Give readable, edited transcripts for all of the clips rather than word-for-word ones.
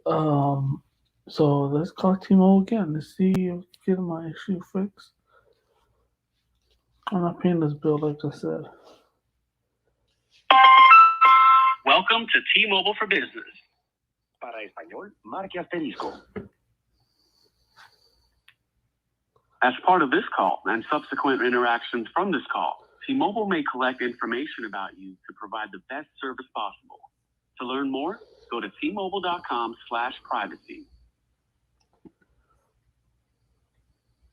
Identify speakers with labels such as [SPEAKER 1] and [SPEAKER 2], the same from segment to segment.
[SPEAKER 1] So let's call T-Mobile again to see if get my issue fixed. I'm not paying this bill like I said.
[SPEAKER 2] Welcome to T-Mobile for Business. Para español, marque asterisco. As part of this call and subsequent interactions from this call, T-Mobile may collect information about you to provide the best service possible. To learn more, go to tmobile.com/privacy.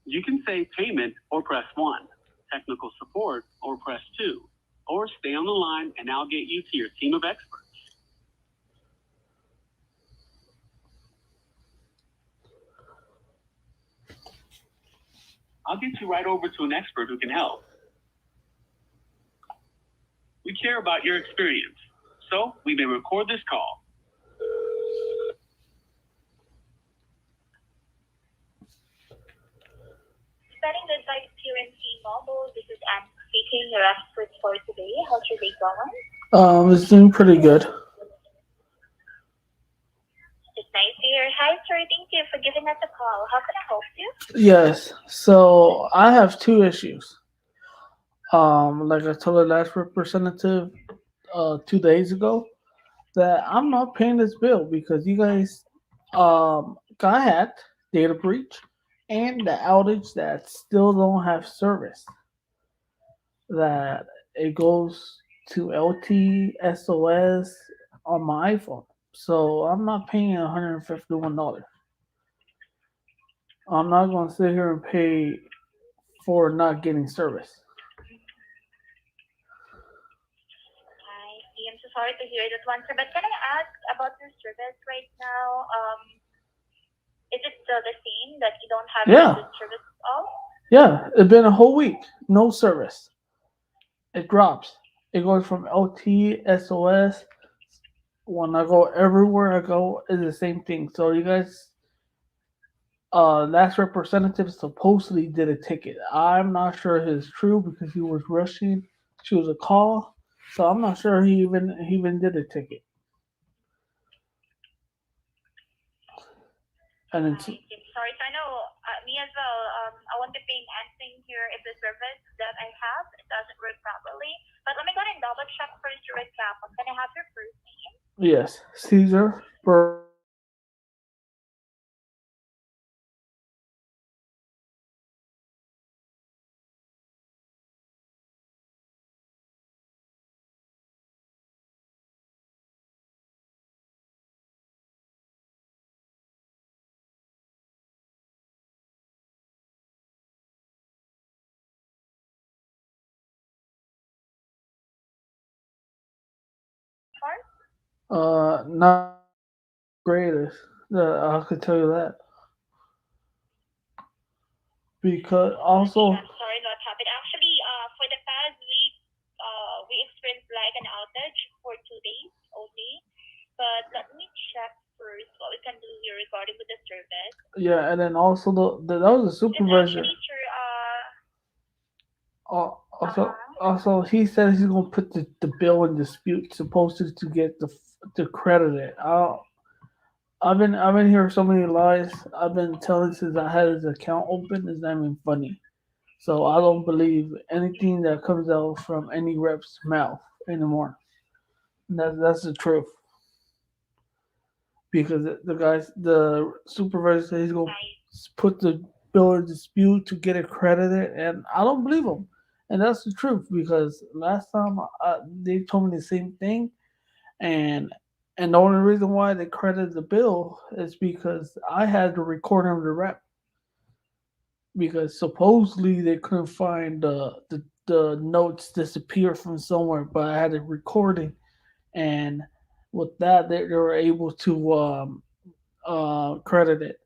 [SPEAKER 2] You can say payment or press 1, technical support or press 2, or stay on the line and I'll get you to your team of experts. I'll get you right over to an expert who can help. We care about your experience, so we may record this call.
[SPEAKER 3] Spending the night here in T-Mobile. This is Anne speaking, your expert for today. How's your day going?
[SPEAKER 1] It's doing pretty good.
[SPEAKER 3] It's nice to hear. Hi, sir. Thank you for giving us a call. How can I help you?
[SPEAKER 1] Yes. So I have two issues. Like I told the last representative 2 days ago, that I'm not paying this bill because you guys got hacked, data breach, and the outage that still don't have service. That it goes to LTSOS on my iPhone. So I'm not paying $151. I'm not gonna sit here and pay for not getting service.
[SPEAKER 3] I see. I'm so sorry to hear that one, sir. But can I ask about your service right now? Is it still the same that you don't have
[SPEAKER 1] Yeah.
[SPEAKER 3] any good service at all?
[SPEAKER 1] Yeah, it's been a whole week. No service. It drops. It goes from LTSOS. When I go everywhere I go, it's the same thing. So you guys, last representative supposedly did a ticket. I'm not sure if it's true because he was rushing. She was a call, so I'm not sure he even did a ticket. And
[SPEAKER 3] I
[SPEAKER 1] it's
[SPEAKER 3] see. I'm sorry. So I know me as well. I won't be paying anything here if the service that I have it doesn't work properly. But let me go ahead and double check first to recap. I'm gonna have your first name.
[SPEAKER 1] yes, Caesar.
[SPEAKER 3] Sorry.
[SPEAKER 1] Not greatest. I could tell you that because also,
[SPEAKER 3] I'm sorry what happened. Actually, for the past week, we experienced like an outage for 2 days only. But let me check first what we can do here regarding with the service.
[SPEAKER 1] yeah, and then also that was a
[SPEAKER 3] Because
[SPEAKER 1] supervisor.
[SPEAKER 3] actually, sir,
[SPEAKER 1] Also,
[SPEAKER 3] uh-huh.
[SPEAKER 1] also, he said he's gonna put the bill in dispute, supposed to get the credit it. I've been hearing so many lies. I've been telling since I had his account open. It's not even funny. So I don't believe anything that comes out from any rep's mouth anymore. That's the truth. Because the supervisor said he's gonna
[SPEAKER 3] I
[SPEAKER 1] put the bill in dispute to get it credited, and I don't believe him. And that's the truth because last time they told me the same thing, and the only reason why they credited the bill is because I had the recording of the rep because supposedly they couldn't find the notes disappeared from somewhere, but I had a recording, and with that they were able to credit it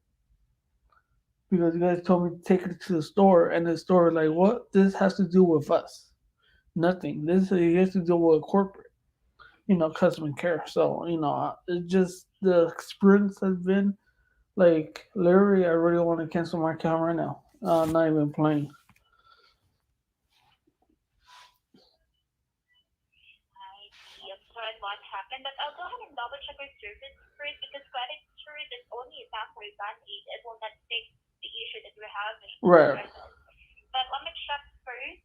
[SPEAKER 1] because you guys told me to take it to the store, and the store was like, "What? This has to do with us? Nothing. This has to do with corporate, customer care." So it just the experience has been like literally. I really want to cancel my account right now. Not even playing.
[SPEAKER 3] I see. I'm sorry what happened, but I'll go ahead and double check your service first because credit this only a temporary band-aid. It will not fix the issue that we're having at
[SPEAKER 1] Right.
[SPEAKER 3] present. But let me check first.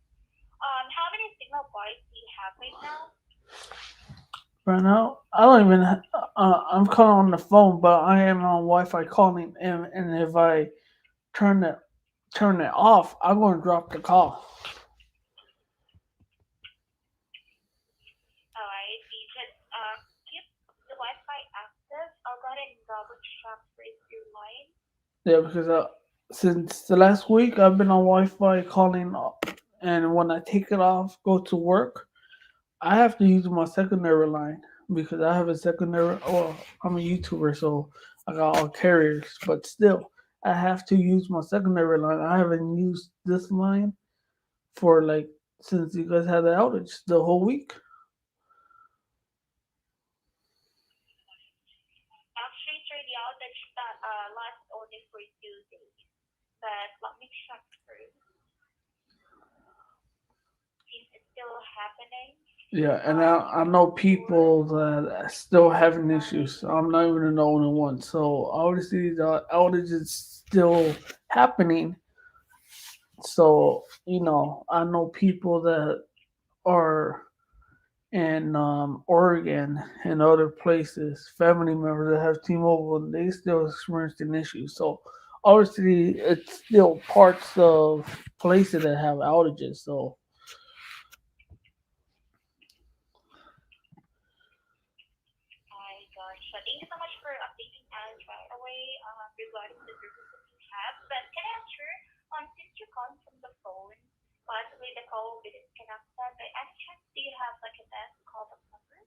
[SPEAKER 3] How many signal points do you have right now?
[SPEAKER 1] Right now, I don't even. I'm calling on the phone, but I am on Wi-Fi calling, and if I turn it turn it off, I'm going to drop the call.
[SPEAKER 3] Alright, you just keep the Wi-Fi active. I'll go ahead and double check first your line.
[SPEAKER 1] Yeah, because since the last week I've been on Wi-Fi calling, and when I take it off, go to work, I have to use my secondary line because I have a secondary. Well, I'm a YouTuber, so I got all carriers, but still, I have to use my secondary line. I haven't used this line for like since you guys had the outage the whole week.
[SPEAKER 3] Actually, sir, the outage that lasts only for 2 days. But let me check first. Since it's still happening.
[SPEAKER 1] Yeah, and I
[SPEAKER 3] Just
[SPEAKER 1] know
[SPEAKER 3] before.
[SPEAKER 1] people that are still having issues. I'm not even the only one. So obviously the outage is still happening. So I know people that are in Oregon and other places, family members that have T-Mobile, and they still experiencing issues. So obviously, it's still parts of places that have outages. So
[SPEAKER 3] My gosh. So thank you so much for updating us right away regarding the service that you have. But can I ask you, since you're calling from the phone, possibly the call will be disconnected. By any chance, do you have like a best callback number?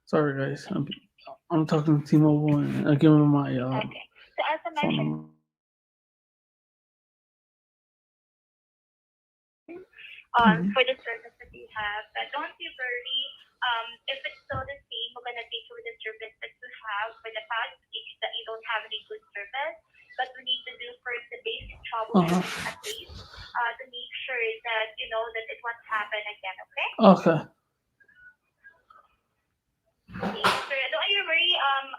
[SPEAKER 1] sorry guys, I'm talking to T-Mobile and I give them my
[SPEAKER 3] Okay. So as I
[SPEAKER 1] phone
[SPEAKER 3] mentioned,
[SPEAKER 1] number. Mhm.
[SPEAKER 3] for the service that you have, but don't be worry. If it's still the same, we're gonna take over the service that you have for the past weeks that you don't have any good service. But we need to do first the basic
[SPEAKER 1] Uh-huh.
[SPEAKER 3] troubleshooting at least, to make sure that you know that it won't happen again. Okay?
[SPEAKER 1] Okay.
[SPEAKER 3] Thank you, sir. Don't you worry.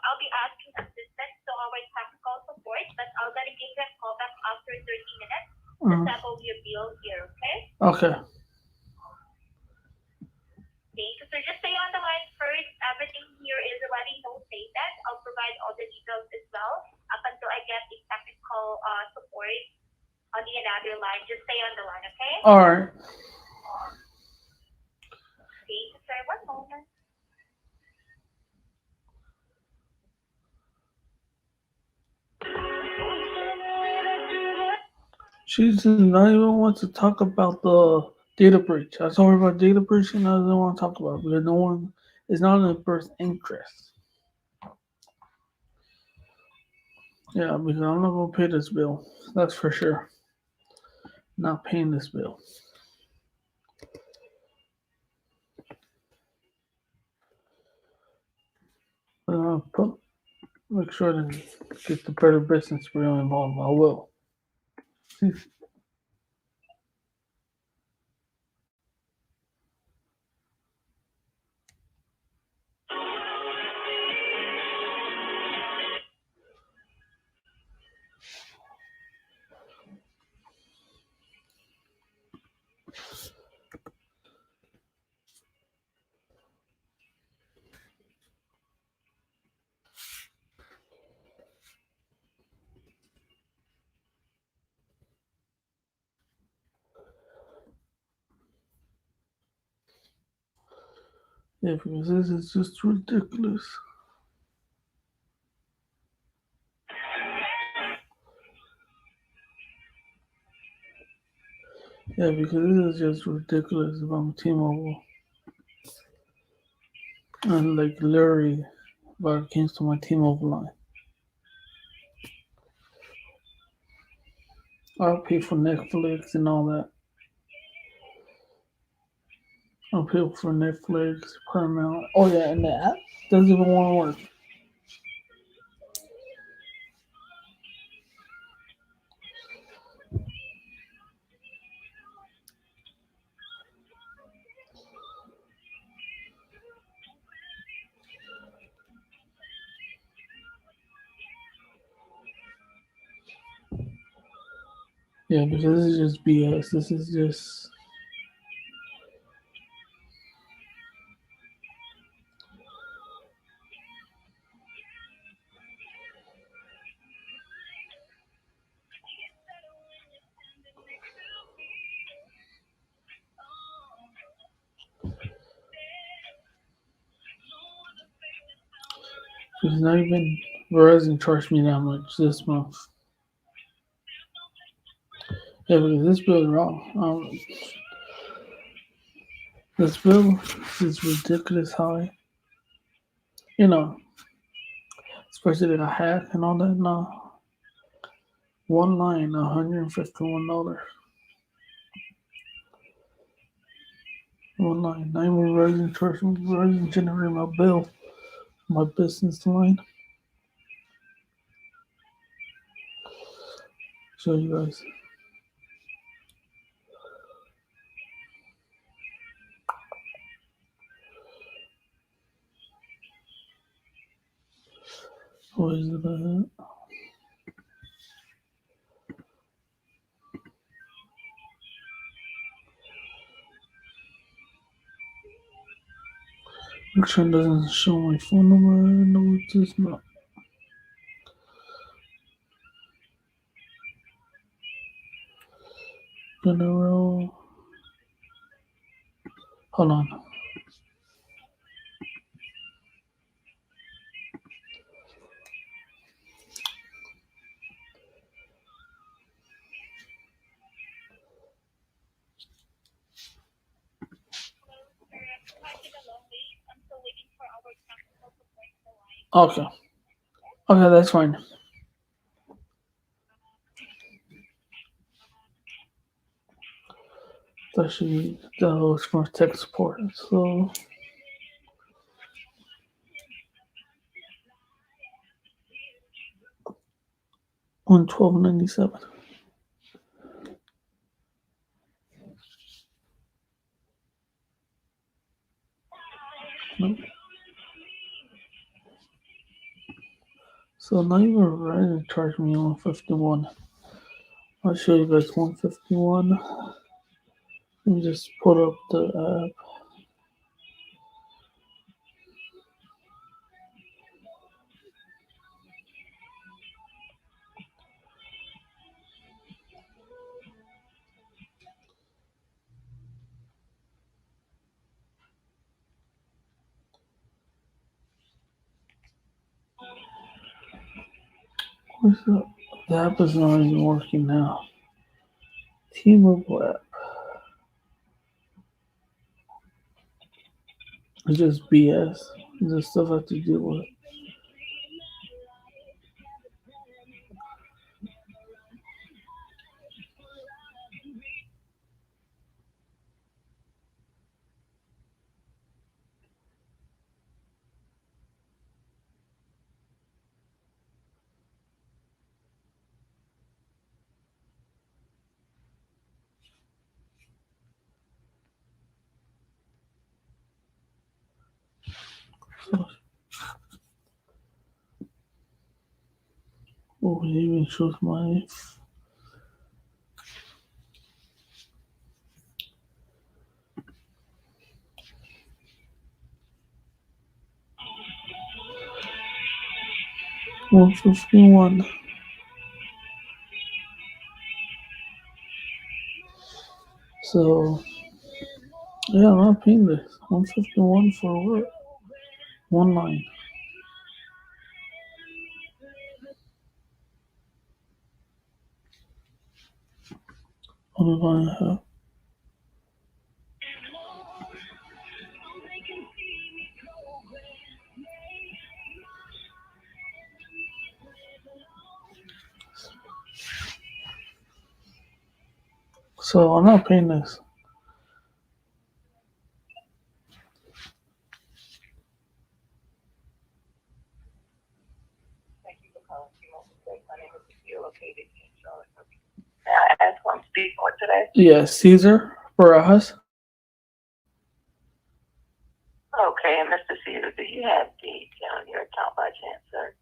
[SPEAKER 3] I'll be asking assistance to our technical support, but I'll gonna give you a call back after 30 minutes to
[SPEAKER 1] Mhm.
[SPEAKER 3] settle your bill here. Okay?
[SPEAKER 1] Okay.
[SPEAKER 3] Thank you, sir. Just stay on the line first. Everything here is already notated. I'll provide all the details as well up until I get the technical support on the another line. Just stay on the line, okay?
[SPEAKER 1] All right.
[SPEAKER 3] Thank you, sir. One moment.
[SPEAKER 1] She does not even want to talk about the data breach. I told her about data breach and I doesn't want to talk about it because no one is not in the first interest. Yeah, because I'm not gonna pay this bill. That's for sure. Not paying this bill. But make sure to get the Better Business Bureau involved. I will. Yeah, because this is just ridiculous. Yeah, because this is just ridiculous about T-Mobile. And like literally, when it comes to my T-Mobile line, I'll pay for Netflix and all that. I'll pay for Netflix, Paramount. Oh yeah, and the app doesn't even want to work. Yeah, because this is just BS. This is just. Because not even Verizon charged me that much this month. Yeah, because this bill is wrong. This bill is ridiculous high. You know, especially the hack and all that. No, one line, $151. One line. Not even Verizon charged me. Verizon generated my bill, my business line. Show you guys. What is it? Which one doesn't show my phone number? No, it does not. General. Hold on.
[SPEAKER 3] Pardon the long wait. I'm still waiting for our technical support in the line.
[SPEAKER 1] Okay. Okay, that's fine. That should be that was for tech support. So 112.97. Nope. So now you're ready to charge me 151. I'll show you guys 151. Let me just put up the app. Where's the app is not even working now. T-Mobile app. It's just BS. It's just stuff I have to deal with. So, oh, it even shows my 151. So yeah, I'm not paying this. 151 for what? One line. What do I have? So I'm not paying this.
[SPEAKER 2] Thank you for calling T-Mobile. My name is Sophia, located in Charlotte. May I ask who I'm speaking with today?
[SPEAKER 1] Yes, Caesar Barajas.
[SPEAKER 2] Okay, and Mr. Caesar, do you have the on your account by chance, sir?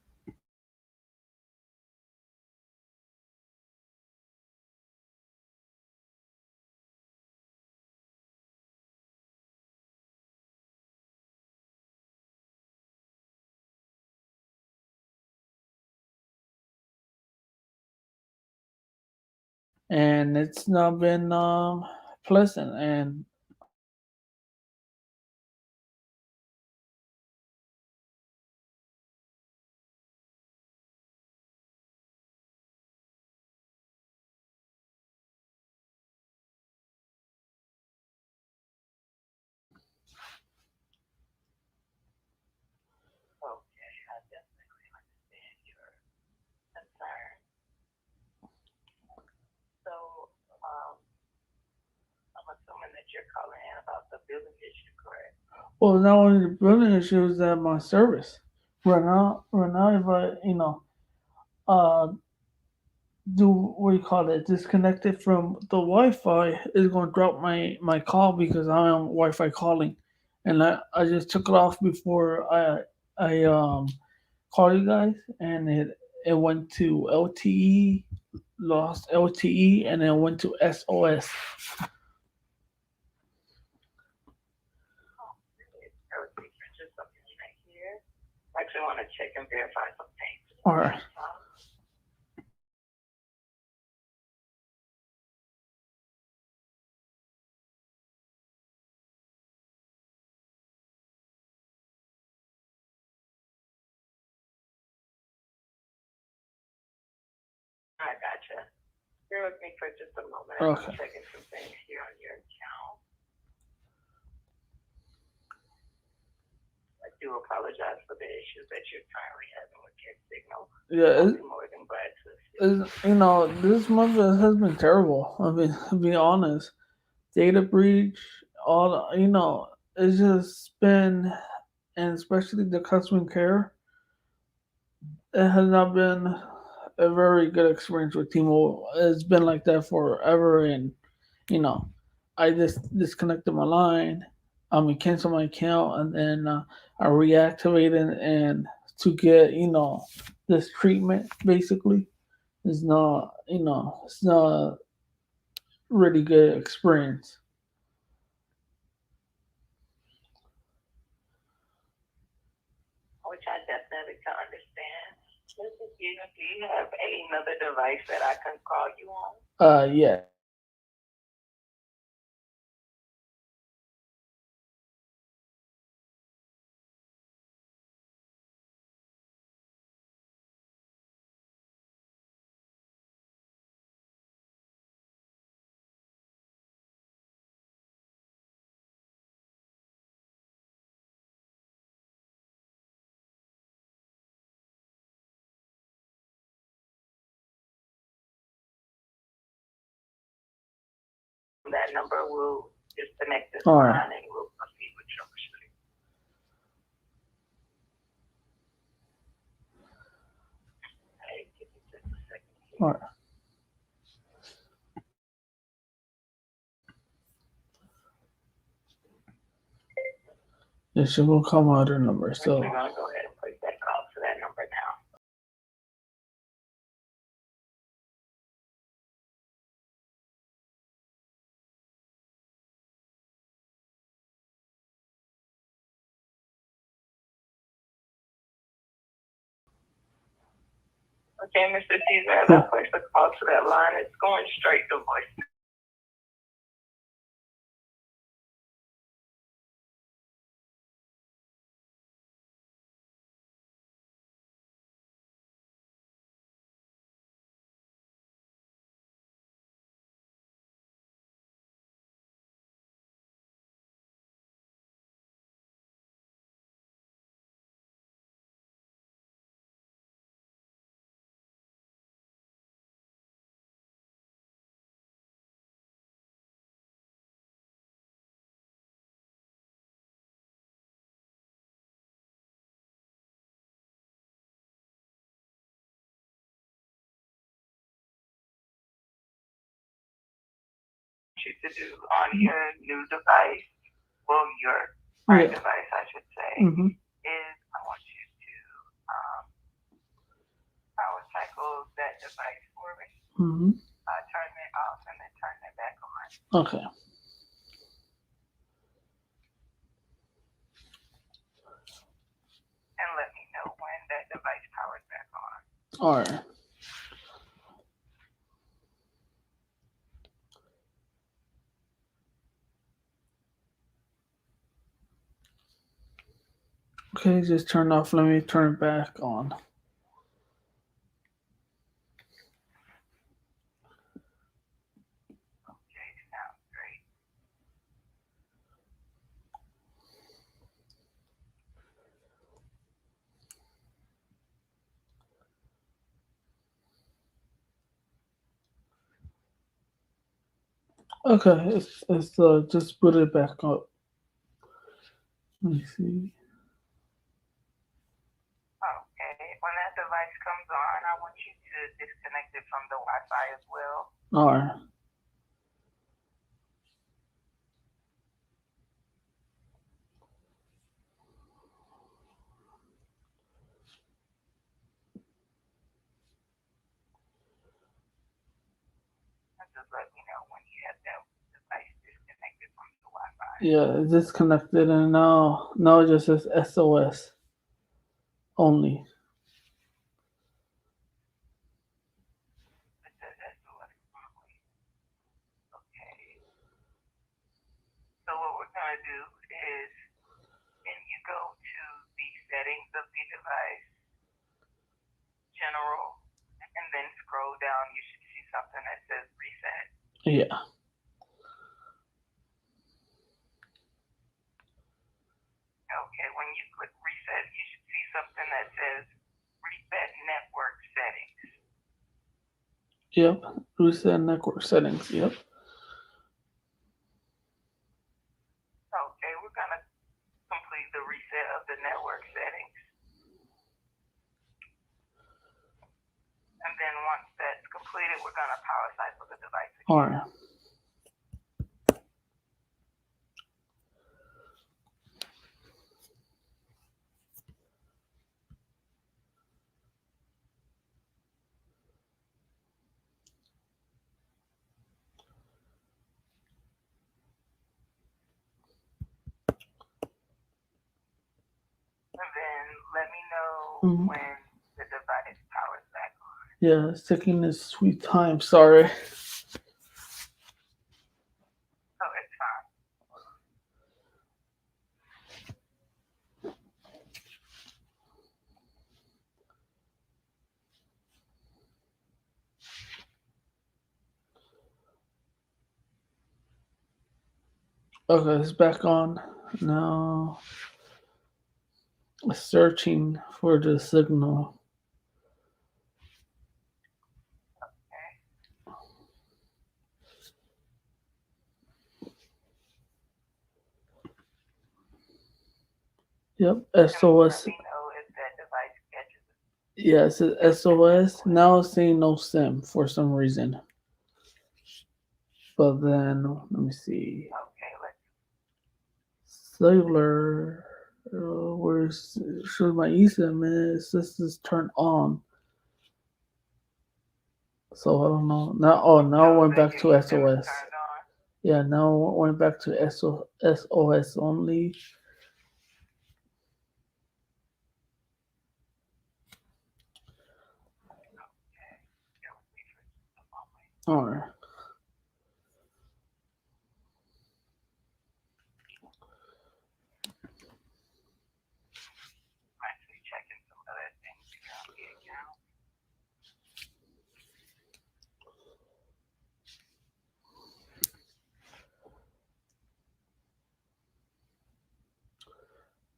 [SPEAKER 1] And it's not been pleasant. And
[SPEAKER 2] Okay, I definitely understand your concern. So, um, I'm assuming that you're calling in about the billing issue, correct?
[SPEAKER 1] well, not only the billing issues that my service right now, if I uh do what you call it, disconnected from the Wi-Fi, is going to drop my call because I'm on Wi-Fi calling, and I just took it off before I called you guys, and it went to LTE, lost LTE, and then went to SOS.
[SPEAKER 2] Oh, really? Everything just something right here. I actually want to check and verify some things.
[SPEAKER 1] All right.
[SPEAKER 2] I gotcha. Bear with me for just a moment.
[SPEAKER 1] Okay.
[SPEAKER 2] I'm checking some things here on your account. I do apologize for the issues that you're currently having with your signal.
[SPEAKER 1] Yeah,
[SPEAKER 2] I'll be more than glad to assist.
[SPEAKER 1] this month has been terrible. I mean, to be honest, data breach, all it's just been, and especially the customer care, it has not been a very good experience with T-Mobile. It's been like that forever, and you know, I just disconnected my line. I mean, cancel my account, and then I reactivated and to get this treatment basically is not it's not really good experience.
[SPEAKER 2] Which I definitely can understand. Mr. Stevens, do you have another device that I can call you on?
[SPEAKER 1] Yeah.
[SPEAKER 2] That number will disconnect this
[SPEAKER 1] All
[SPEAKER 2] line
[SPEAKER 1] right.
[SPEAKER 2] and we'll proceed with troubleshooting. Hey, give me just a second here.
[SPEAKER 1] All right. It should will come out a number. So.
[SPEAKER 2] We're going to go ahead and place that call to that number now. Okay, Mr. Caesar, as I place the call to that line, it's going straight to voice.
[SPEAKER 4] you to do on your new device, well, your current
[SPEAKER 1] Yeah.
[SPEAKER 4] device, I should say,
[SPEAKER 1] Mm-hmm.
[SPEAKER 4] is I want you to um, power cycle that device for me.
[SPEAKER 1] Mm-hmm.
[SPEAKER 4] Turn it off and then turn it back on.
[SPEAKER 1] Okay.
[SPEAKER 4] And let me know when that device powers back on.
[SPEAKER 1] All right. Okay, just turn off. Let me turn it back on.
[SPEAKER 4] Okay, sounds great.
[SPEAKER 1] Okay, it's just put it back up. Let me see.
[SPEAKER 4] Okay, when that device comes on, I want you to disconnect it from the Wi-Fi as well.
[SPEAKER 1] All right.
[SPEAKER 4] And just let me know when you have that device disconnected from the Wi-Fi.
[SPEAKER 1] Yeah, it's disconnected, and now it just says SOS only.
[SPEAKER 4] It says SOS only. Okay. So what we're gonna do is, when you go to the settings of the device, general, and then scroll down, you should see something that says reset.
[SPEAKER 1] Yeah.
[SPEAKER 4] Okay, when you click reset, you should see something that says reset network settings.
[SPEAKER 1] Yep. Reset network settings. Yep.
[SPEAKER 4] Okay, we're gonna complete the reset of the network settings. And then once that's completed, we're gonna power cycle the device again.
[SPEAKER 1] All right.
[SPEAKER 4] And then let me know
[SPEAKER 1] Mhm.
[SPEAKER 4] when the device powers back on.
[SPEAKER 1] Yeah, it's taking its sweet time. Sorry.
[SPEAKER 4] So it's fine.
[SPEAKER 1] Okay, it's back on. Now it's searching for the signal.
[SPEAKER 4] Okay.
[SPEAKER 1] Yep,
[SPEAKER 4] And
[SPEAKER 1] SOS.
[SPEAKER 4] let me know if that device catches it.
[SPEAKER 1] Yeah, it says SOS. Now it's saying no SIM for some reason. But then, let me see.
[SPEAKER 4] Okay, let's
[SPEAKER 1] Cellular. Where's shows my eSIM is? This is turned on. So I don't know. Now, now it went
[SPEAKER 4] that
[SPEAKER 1] back
[SPEAKER 4] your
[SPEAKER 1] to
[SPEAKER 4] eSIM is
[SPEAKER 1] SOS.
[SPEAKER 4] turned on.
[SPEAKER 1] Yeah, now it went back to SOS only.
[SPEAKER 4] Okay. Yeah, wait for just a moment.
[SPEAKER 1] All right.
[SPEAKER 4] I'm actually checking some other things here on the account.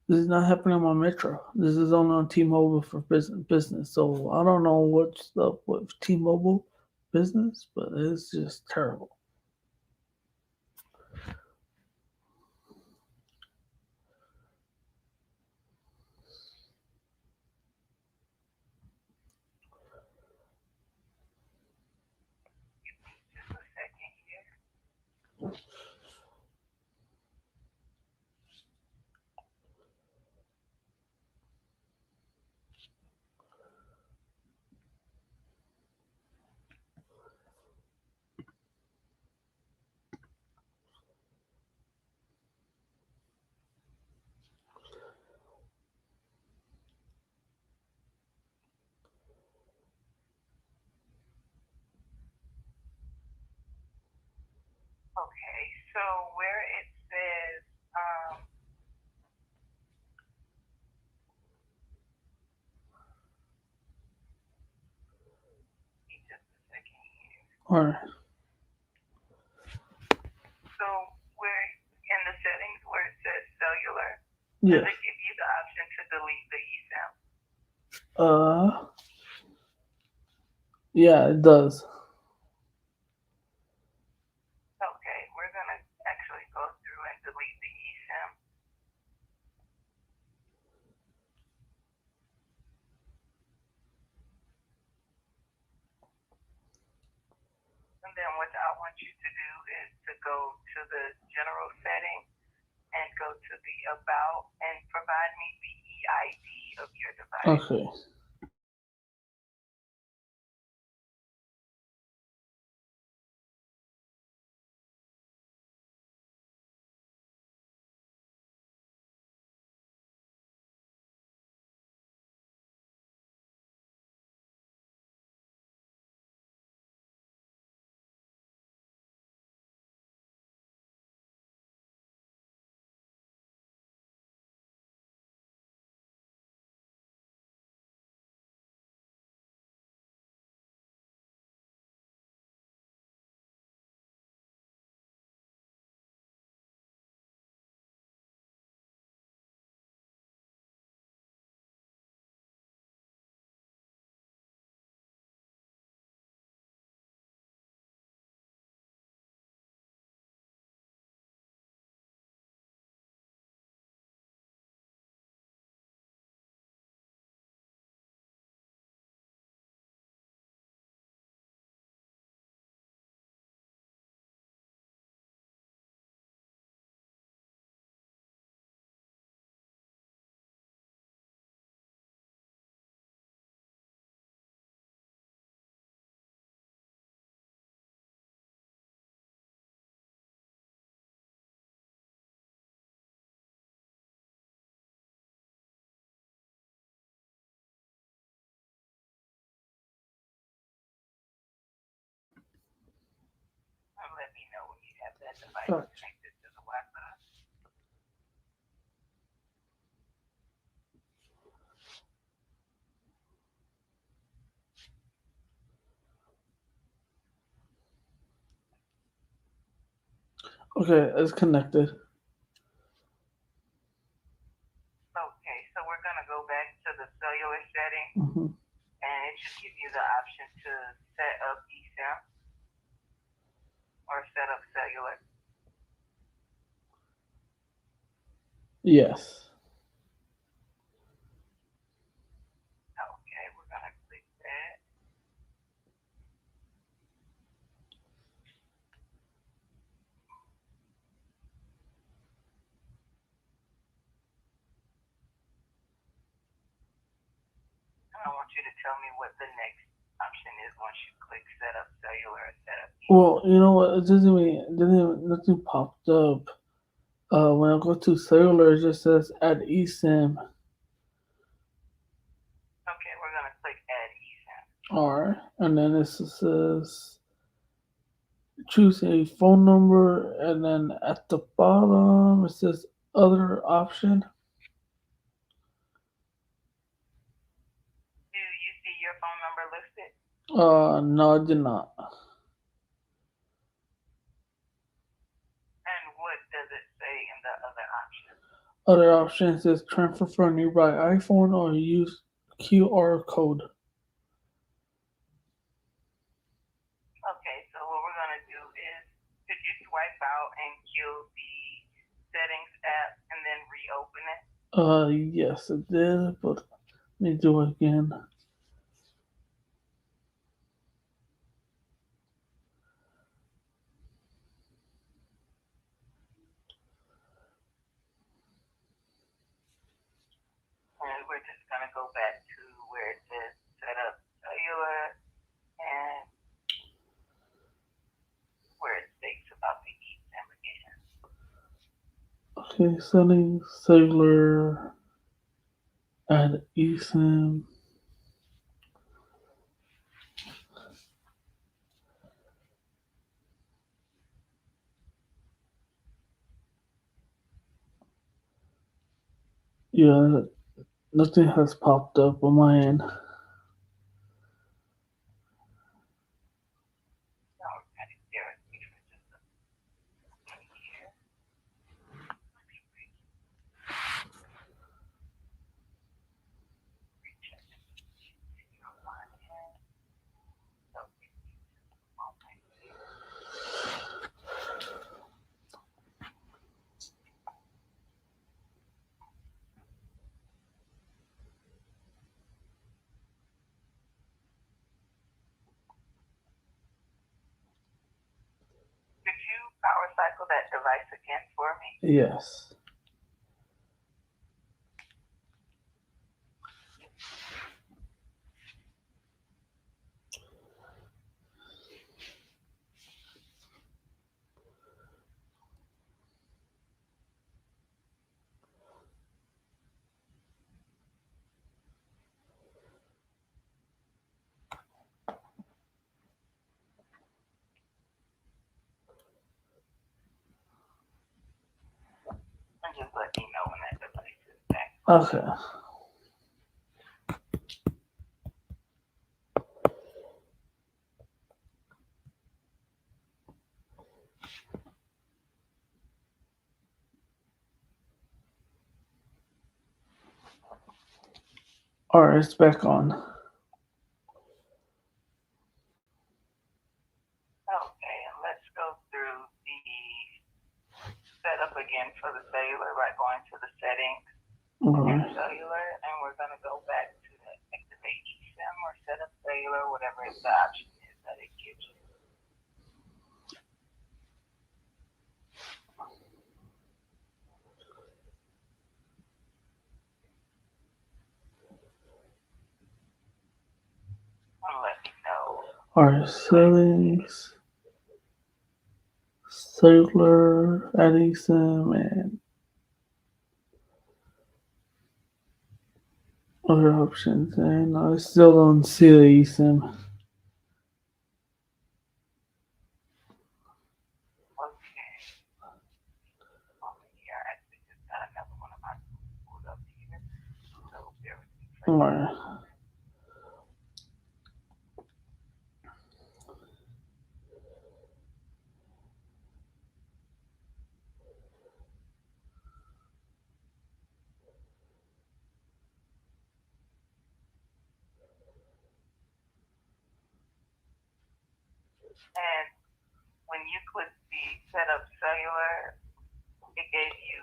[SPEAKER 1] This is not happening on my Metro. This is only on T-Mobile for business. So I don't know what's up with T-Mobile business, but it's just terrible.
[SPEAKER 4] Just a second here. Okay, so where it says, just a second here.
[SPEAKER 1] All right.
[SPEAKER 4] So where in the settings where it says cellular,
[SPEAKER 1] Yes.
[SPEAKER 4] does it give you the option to delete the eSIM?
[SPEAKER 1] Yeah, it does.
[SPEAKER 4] Okay, we're gonna actually go through and delete the eSIM. And then what I want you to do is to go to the general setting and go to the about and provide me the EID of your device.
[SPEAKER 1] Okay.
[SPEAKER 4] And let me know when you have that device
[SPEAKER 1] Gotcha.
[SPEAKER 4] connected to the Wi-Fi.
[SPEAKER 1] Okay, it's connected.
[SPEAKER 4] Okay, so we're gonna go back to the cellular setting
[SPEAKER 1] Hmm.
[SPEAKER 4] and it should give you the option to set up eSIM or set up cellular.
[SPEAKER 1] Yes.
[SPEAKER 4] Okay, we're gonna click that. And I want you to tell me what the next option is once you click set up cellular or set up eSIM.
[SPEAKER 1] Well, you know what? It doesn't nothing popped up. When I go to cellular, it just says add eSIM.
[SPEAKER 4] Okay, we're gonna click add eSIM.
[SPEAKER 1] R, and then it says choose a phone number, and then at the bottom it says other option.
[SPEAKER 4] Do you see your phone number listed?
[SPEAKER 1] No, I did not.
[SPEAKER 4] And what does it say in the other option?
[SPEAKER 1] Other option says transfer from a nearby iPhone or use QR code.
[SPEAKER 4] Okay, so what we're gonna do is, could you swipe out and kill the settings app and then reopen it?
[SPEAKER 1] Yes, it did, but let me do it again.
[SPEAKER 4] we're just going to go back to where it says set up cellular and where it states about the eSIM again.
[SPEAKER 1] Okay, settings, cellular, add eSIM. Yeah, nothing has popped up on my end.
[SPEAKER 4] So we're going to bear with me for just a second here. Let me recheck and see on my end. So give me just a moment here. Could you power cycle that device again for me?
[SPEAKER 1] Yes.
[SPEAKER 4] And just let me know when that device is back.
[SPEAKER 1] Okay. All right, it's back on.
[SPEAKER 4] Okay, and let's go through the setup again for the cellular by going to the settings
[SPEAKER 1] All
[SPEAKER 4] and
[SPEAKER 1] right.
[SPEAKER 4] cellular, and we're going to go back to the activate eSIM or set up cellular, whatever the option is that it gives you. And let me know.
[SPEAKER 1] All right, settings, cellular, add eSIM, and other options. And I still don't see the eSIM.
[SPEAKER 4] Okay. Moment here, I actually just got another one of my pulled up here. So bear with me for
[SPEAKER 1] All
[SPEAKER 4] just
[SPEAKER 1] right.
[SPEAKER 4] a moment. And when you click the setup cellular, it gave you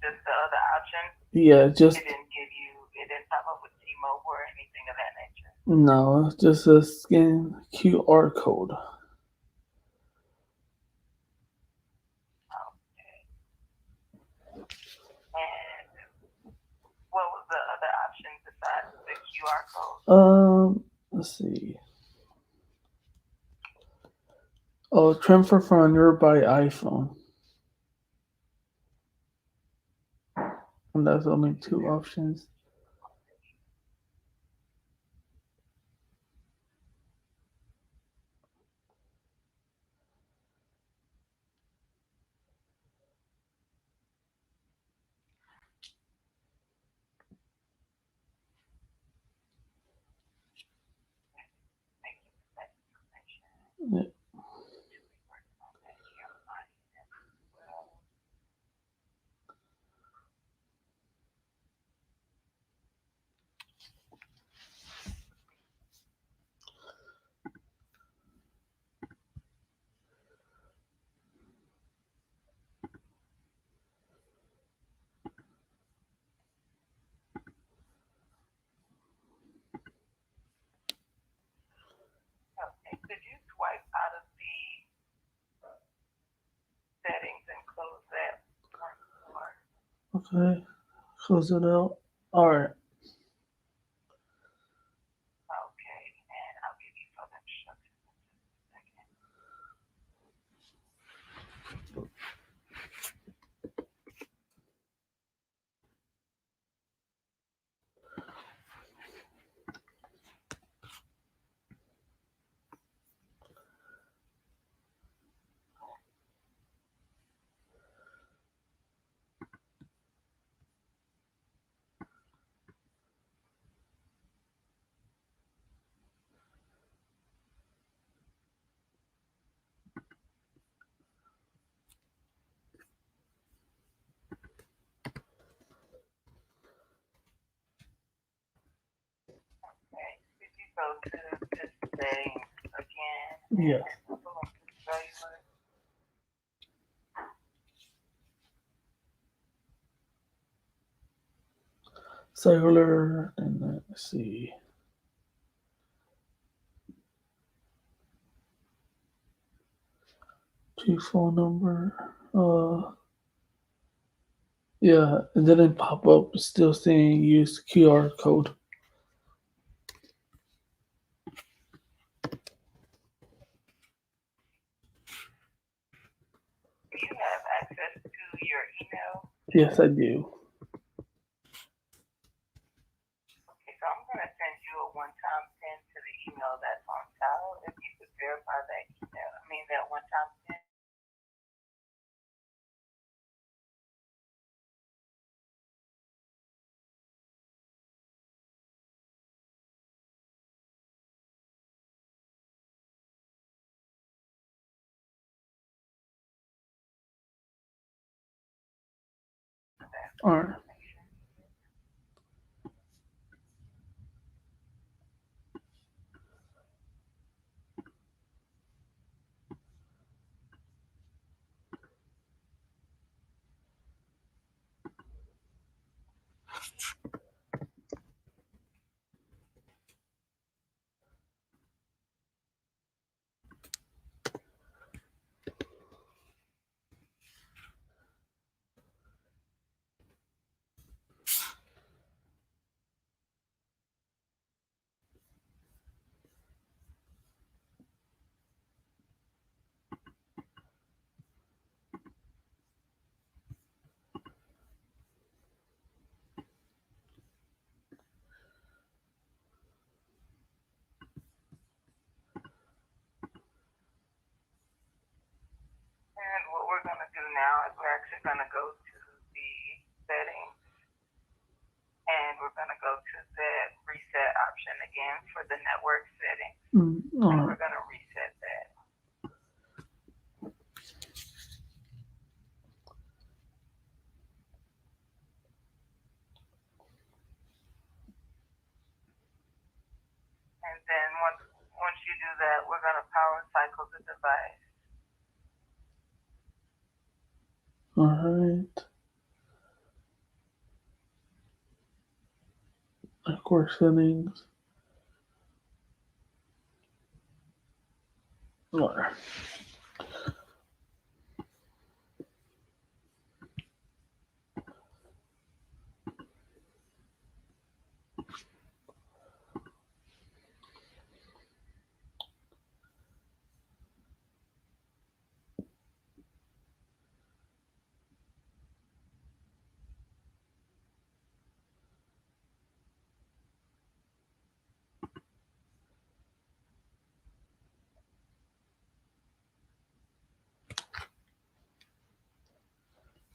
[SPEAKER 4] just the other option.
[SPEAKER 1] Yeah, just
[SPEAKER 4] It didn't pop up with T-Mobile or anything of that nature.
[SPEAKER 1] no, just a scan QR code.
[SPEAKER 4] Okay. And what was the other option besides the QR code?
[SPEAKER 1] Let's see. Oh, transfer from a nearby iPhone. And that's only two options.
[SPEAKER 4] Thank you for that information.
[SPEAKER 1] Yeah.
[SPEAKER 4] Working on that here on my end as well. Okay, could you swipe out of the settings and close that once more?
[SPEAKER 1] Okay. Close it out. All right.
[SPEAKER 4] Okay, and I'll give you further instructions in just a second. Okay, did you go to this settings again
[SPEAKER 1] Yes.
[SPEAKER 4] and go to cellular?
[SPEAKER 1] Cellular, and let's see. Choose phone number. Yeah, it didn't pop up. It's still saying use QR code.
[SPEAKER 4] Do you have access to your email?
[SPEAKER 1] Yes, I do.
[SPEAKER 4] Okay, so I'm going to send you a one-time pin to the email that's on file. If you could verify that email, that one-time pin.
[SPEAKER 1] All right.
[SPEAKER 4] And what we're going to do now is we're actually going to go to the settings and we're going to go to the reset option again for the network settings.
[SPEAKER 1] All
[SPEAKER 4] And
[SPEAKER 1] right.
[SPEAKER 4] we're going to reset that. And then once you do that, we're going to power cycle the device.
[SPEAKER 1] All right. Network settings. All right.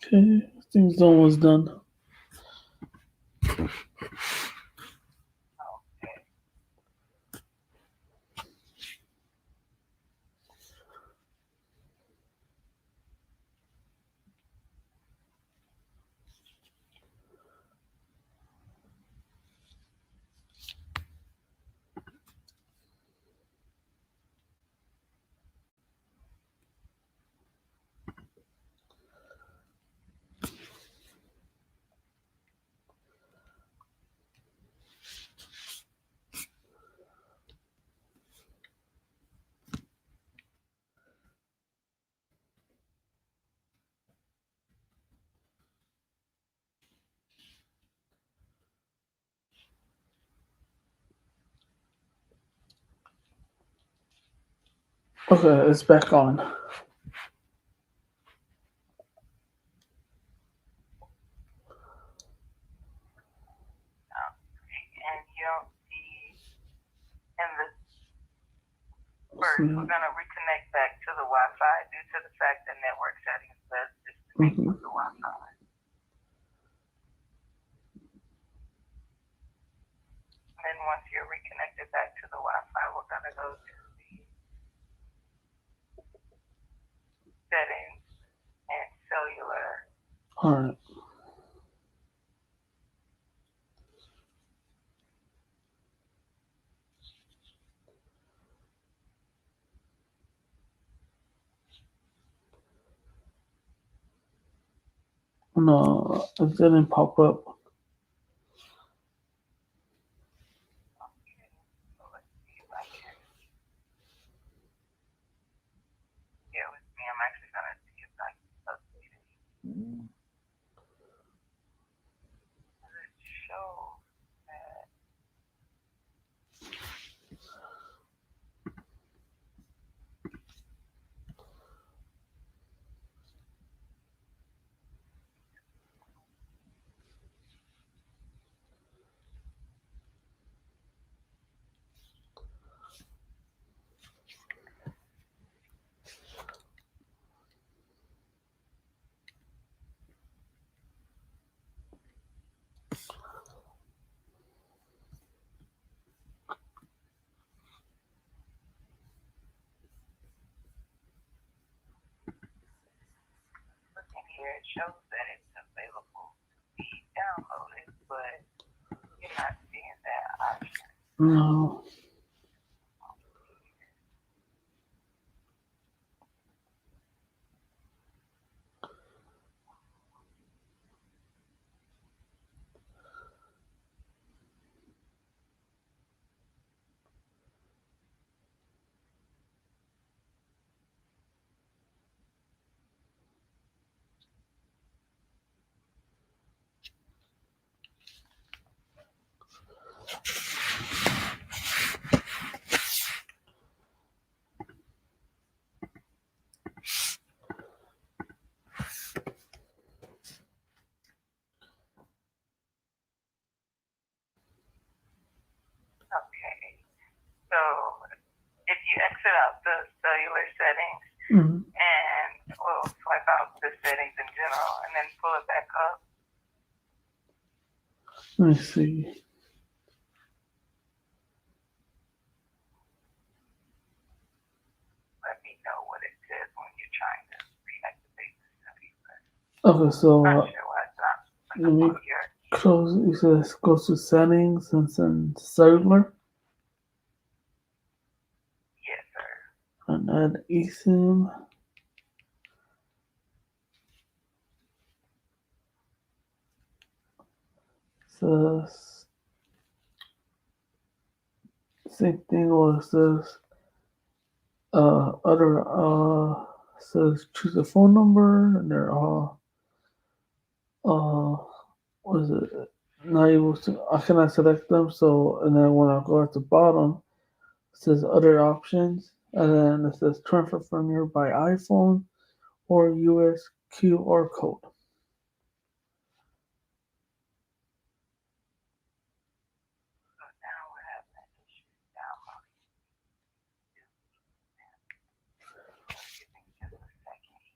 [SPEAKER 1] Okay, things almost done.
[SPEAKER 4] Okay.
[SPEAKER 1] Okay, it's back on.
[SPEAKER 4] And you don't see in the first,
[SPEAKER 1] Mm-hmm.
[SPEAKER 4] we're gonna reconnect back to the Wi-Fi due to the fact that network settings does disconnect from the Wi-Fi. And then once you're reconnected back to the Wi-Fi, we're gonna go to the settings and cellular.
[SPEAKER 1] All right. No, it didn't pop up.
[SPEAKER 4] So let's see if I can bear with me. I'm actually gonna see if I can update it. It shows that looking here, it shows that it's available to be downloaded, but you're not seeing that option.
[SPEAKER 1] No.
[SPEAKER 4] Okay, so if you exit out the cellular settings
[SPEAKER 1] Mm-hmm.
[SPEAKER 4] and swipe out the settings in general and then pull it back up,
[SPEAKER 1] Let me see.
[SPEAKER 4] let me know what it says when you're trying to reactivate the cellular.
[SPEAKER 1] Okay, so
[SPEAKER 4] Not sure why it's not
[SPEAKER 1] let me
[SPEAKER 4] on your
[SPEAKER 1] close. It says go to settings and then cellular
[SPEAKER 4] yes, sir.
[SPEAKER 1] and add eSIM. Says same thing or it says other says choose a phone number and they're all what is it? Not able to I cannot select them so and then when I go at the bottom it says other options and then it says transfer from nearby iPhone or US QR code.
[SPEAKER 4] So now we're having an issue downloading. Give me just a second here.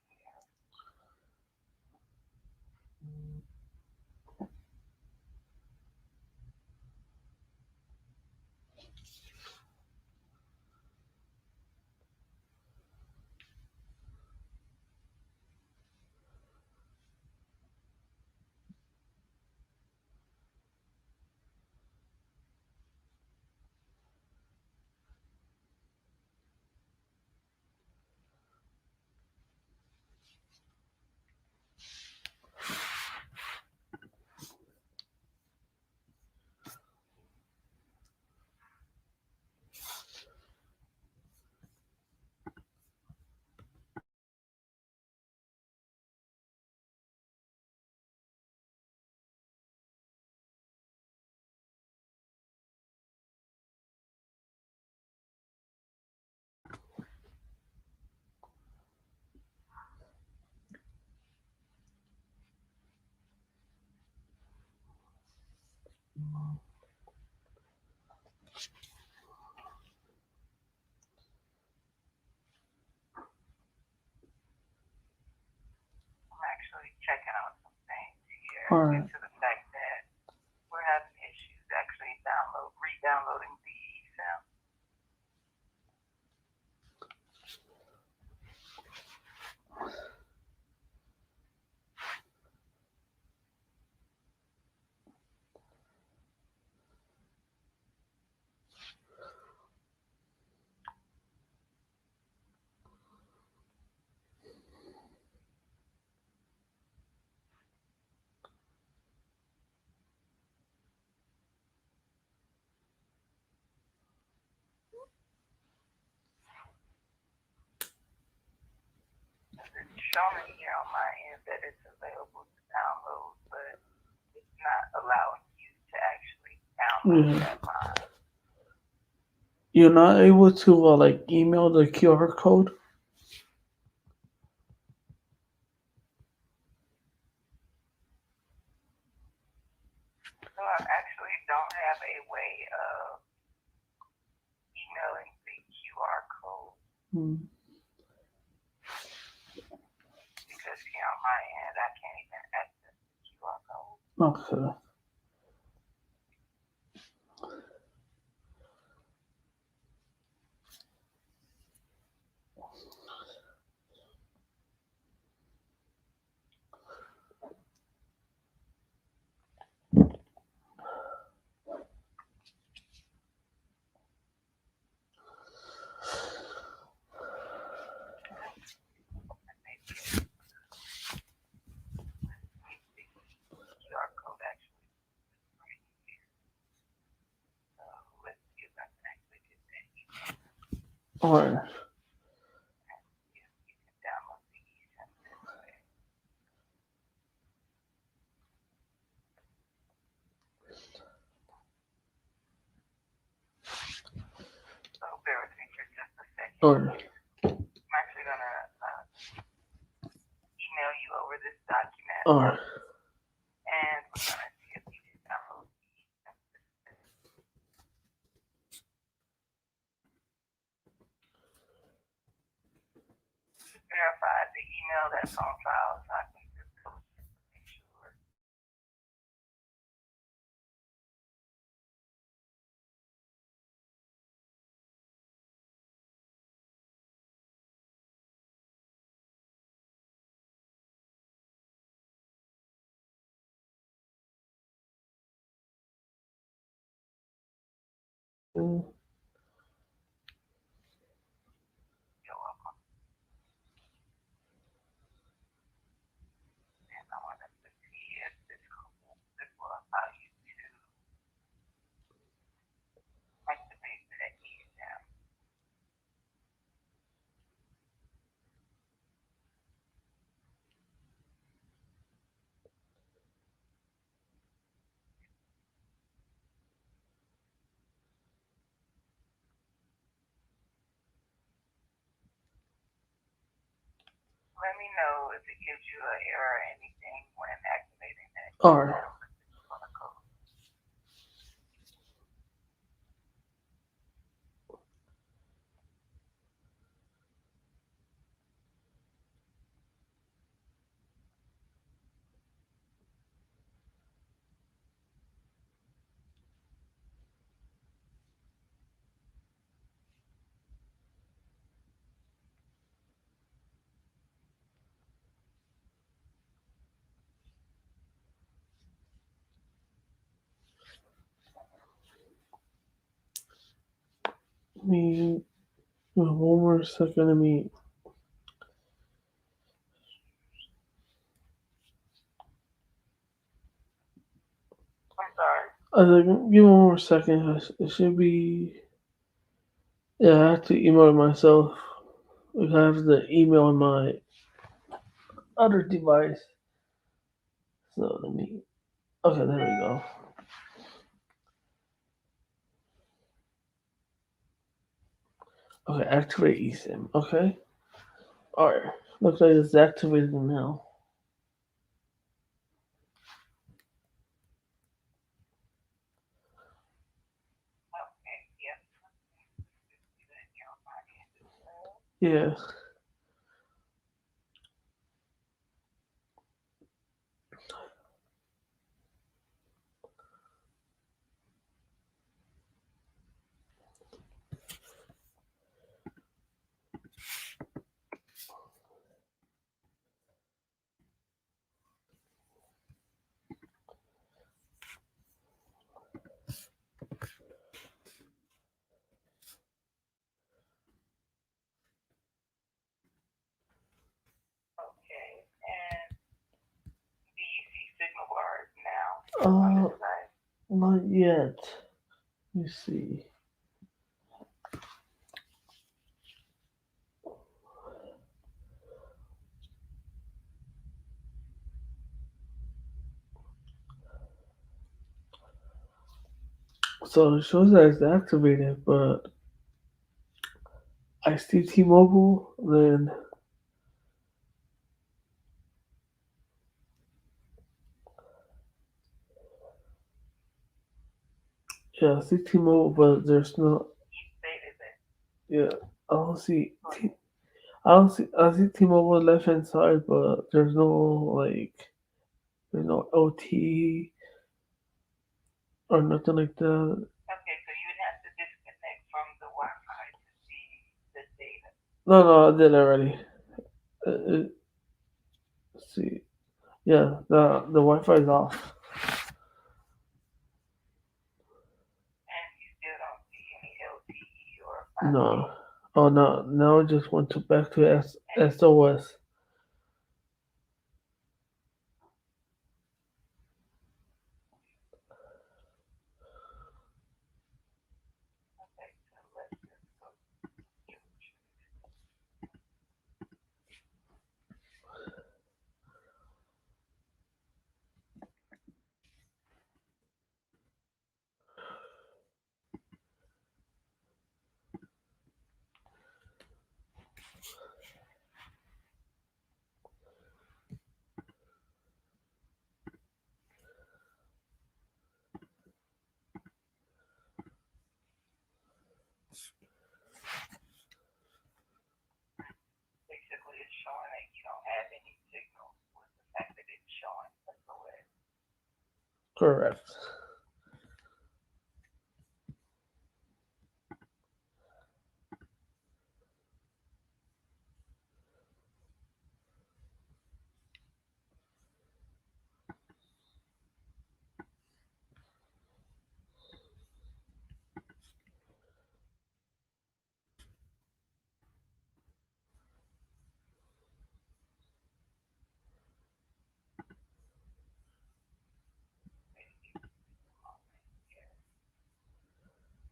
[SPEAKER 4] I'm actually checking on some things here
[SPEAKER 1] All
[SPEAKER 4] due
[SPEAKER 1] right.
[SPEAKER 4] to the fact that we're having issues actually re-downloading the eSIM. It's showing here on my end that it's available to download, but it's not allowing you to actually download
[SPEAKER 1] Yeah.
[SPEAKER 4] that line.
[SPEAKER 1] You're not able to like email the QR code.
[SPEAKER 4] So I actually don't have a way of emailing the QR code
[SPEAKER 1] Hmm.
[SPEAKER 4] because here on my end I can't even access the QR code.
[SPEAKER 1] Okay.
[SPEAKER 4] QR code actually right here. So let's see if I can actually get that email.
[SPEAKER 1] All right.
[SPEAKER 4] Yes, you can download the eSIM this way. So bear with me for just a second
[SPEAKER 1] All
[SPEAKER 4] here.
[SPEAKER 1] right.
[SPEAKER 4] I'm actually gonna email you over this document,
[SPEAKER 1] All right.
[SPEAKER 4] and we're gonna see if you can download the eSIM. Verify the email that's on file, so I can just go make sure.
[SPEAKER 1] Mm.
[SPEAKER 4] You're welcome. And I want us to see if this will allow you to activate that eSIM. Let me know if it gives you an error or anything when activating that
[SPEAKER 1] All right.
[SPEAKER 4] eSIM on the code.
[SPEAKER 1] Me. One more second. Let me.
[SPEAKER 4] I'm sorry.
[SPEAKER 1] Give me one more second. It should be. Yeah, I have to email it myself. I have the email on my other device. So let me. Okay, there we go. Okay, activate eSIM. Okay. All right. Looks like it's activated now. Yeah.
[SPEAKER 4] Okay. And do you see signal bars now on the
[SPEAKER 1] Uh,
[SPEAKER 4] device?
[SPEAKER 1] not yet. Let me see. So it shows that it's activated, but I see T-Mobile. Then yeah, I see T-Mobile, but there's no.
[SPEAKER 4] You stated that.
[SPEAKER 1] Yeah, I don't see. I don't see. I see T-Mobile left hand side, but there's no like. There's no OT or nothing like that.
[SPEAKER 4] Okay, so you would have to disconnect from the Wi-Fi to see the data.
[SPEAKER 1] No, no, I did already. Let's see. Yeah, the Wi-Fi is off.
[SPEAKER 4] And you still don't see any LTE or 5G.
[SPEAKER 1] No. Oh no, now it just went to back to SOS.
[SPEAKER 4] Okay, so let's just go to basically it's showing that you don't have any signal with the fact that it's showing SOS.
[SPEAKER 1] Correct.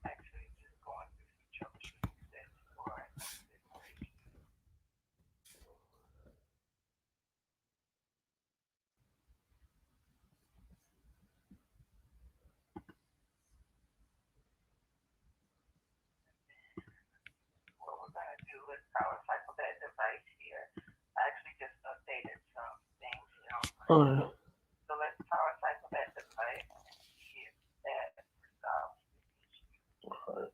[SPEAKER 4] Actually, just going through some troubleshooting steps for signal issues. What we're gonna do is power cycle that device here. I actually just updated some things here on my end.
[SPEAKER 1] Alright.
[SPEAKER 4] So let's power cycle that device and see if that resolves the issue.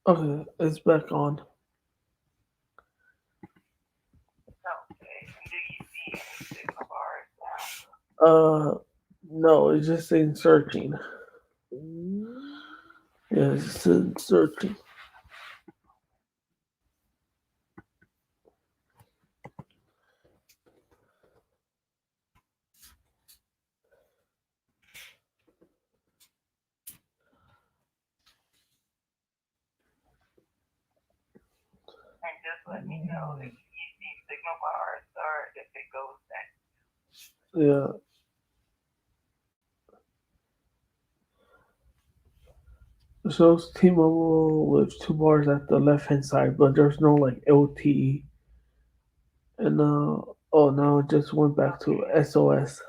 [SPEAKER 1] Okay, it's back on.
[SPEAKER 4] Okay, and do you see any signal bars now?
[SPEAKER 1] Uh, no, it's just saying searching. Yeah, it's just saying searching.
[SPEAKER 4] and just let me know if you see signal bars or if it goes back.
[SPEAKER 1] Yeah. It shows T-Mobile with two bars at the left hand side, but there's no like LTE. And oh no, it just went back to
[SPEAKER 4] Okay.
[SPEAKER 1] SOS.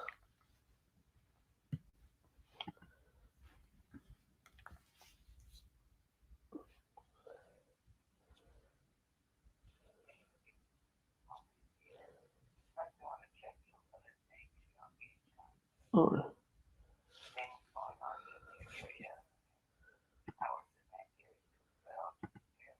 [SPEAKER 4] I just want to check some other things,
[SPEAKER 1] Oh,
[SPEAKER 4] things going on in your area. Hours in that area as well. Yeah.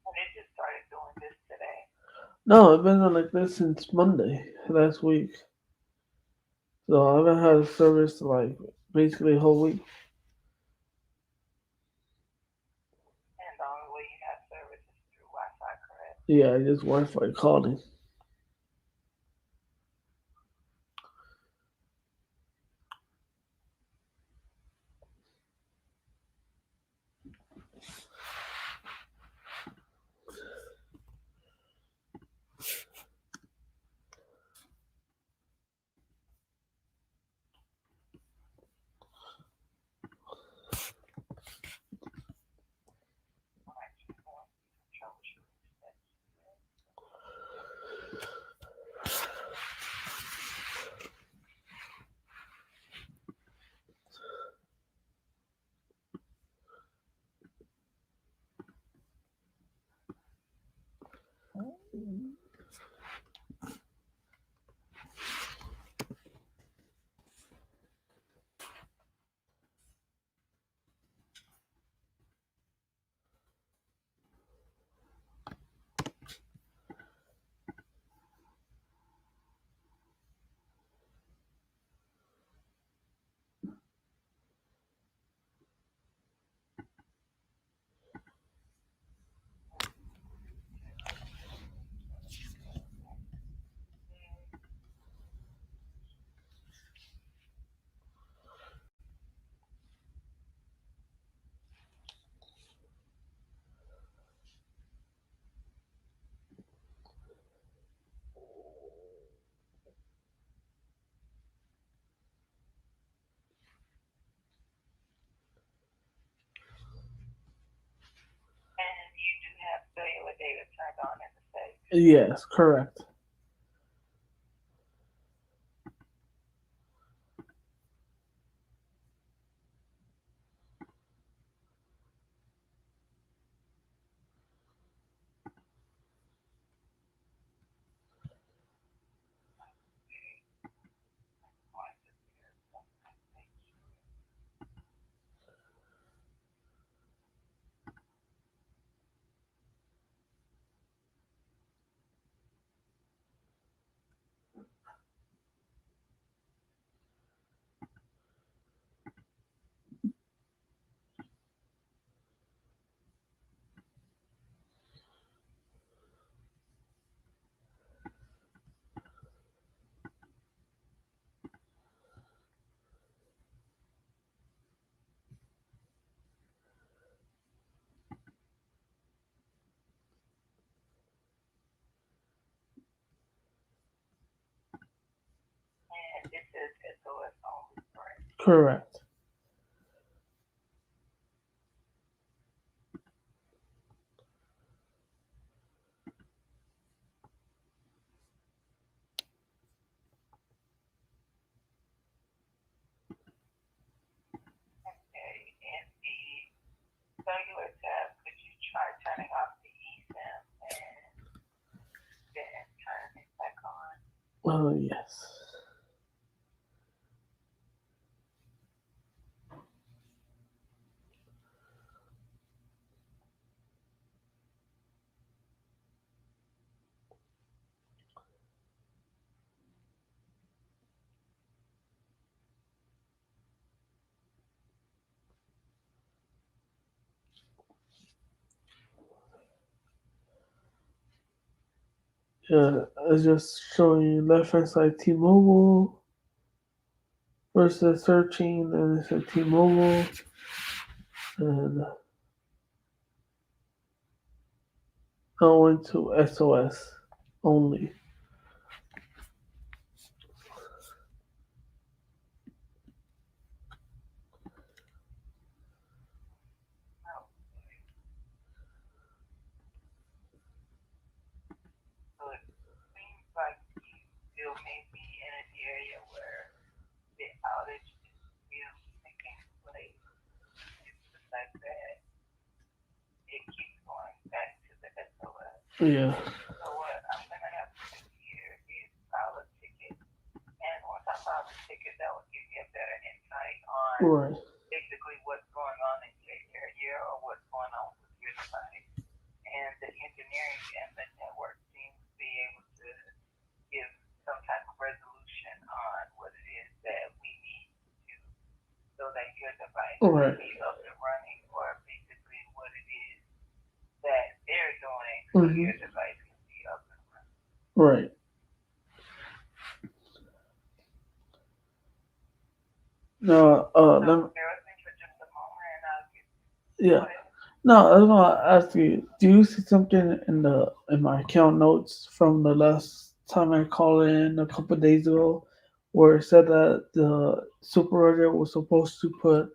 [SPEAKER 4] And it just started doing this today.
[SPEAKER 1] no, I've been like this since Monday last week. So I haven't had a service like basically a whole week.
[SPEAKER 4] And the only way you have service is through Wi-Fi, correct?
[SPEAKER 1] Yeah, just Wi-Fi calling.
[SPEAKER 4] I'm actually going through some troubleshooting steps. And you do have cellular data turned on in the States.
[SPEAKER 1] Yes, correct.
[SPEAKER 4] And it says SOS only, correct?
[SPEAKER 1] Correct.
[SPEAKER 4] Okay. And the cellular tab, could you try turning off the eSIM and then turning it back on?
[SPEAKER 1] Oh yes. Yeah, it's just showing you left hand side T-Mobile versus searching, then it's a T-Mobile, and going to SOS only.
[SPEAKER 4] No. So it seems like you still may be in an area where the outage is still taking place due to the fact that it keeps going back to the SOS.
[SPEAKER 1] Yeah,
[SPEAKER 4] So what I'm gonna have to do here is file a ticket, and once I file the ticket, that will give me a better insight on
[SPEAKER 1] right,
[SPEAKER 4] basically what's going on in your area or what's going on with your device. And the engineering and the network team to be able to give some type of resolution on what it is that we need to do so that your device can
[SPEAKER 1] right.
[SPEAKER 4] be up and running, or basically what it is that they're doing so
[SPEAKER 1] Mm-hmm.
[SPEAKER 4] your device can be up and running.
[SPEAKER 1] Right. No,
[SPEAKER 4] So bear with me for just a moment and I'll get
[SPEAKER 1] yeah.
[SPEAKER 4] go ahead.
[SPEAKER 1] No, I was gonna ask you. Do you see something in my account notes from the last time I called in a couple of days ago, where it said that the supervisor was supposed to put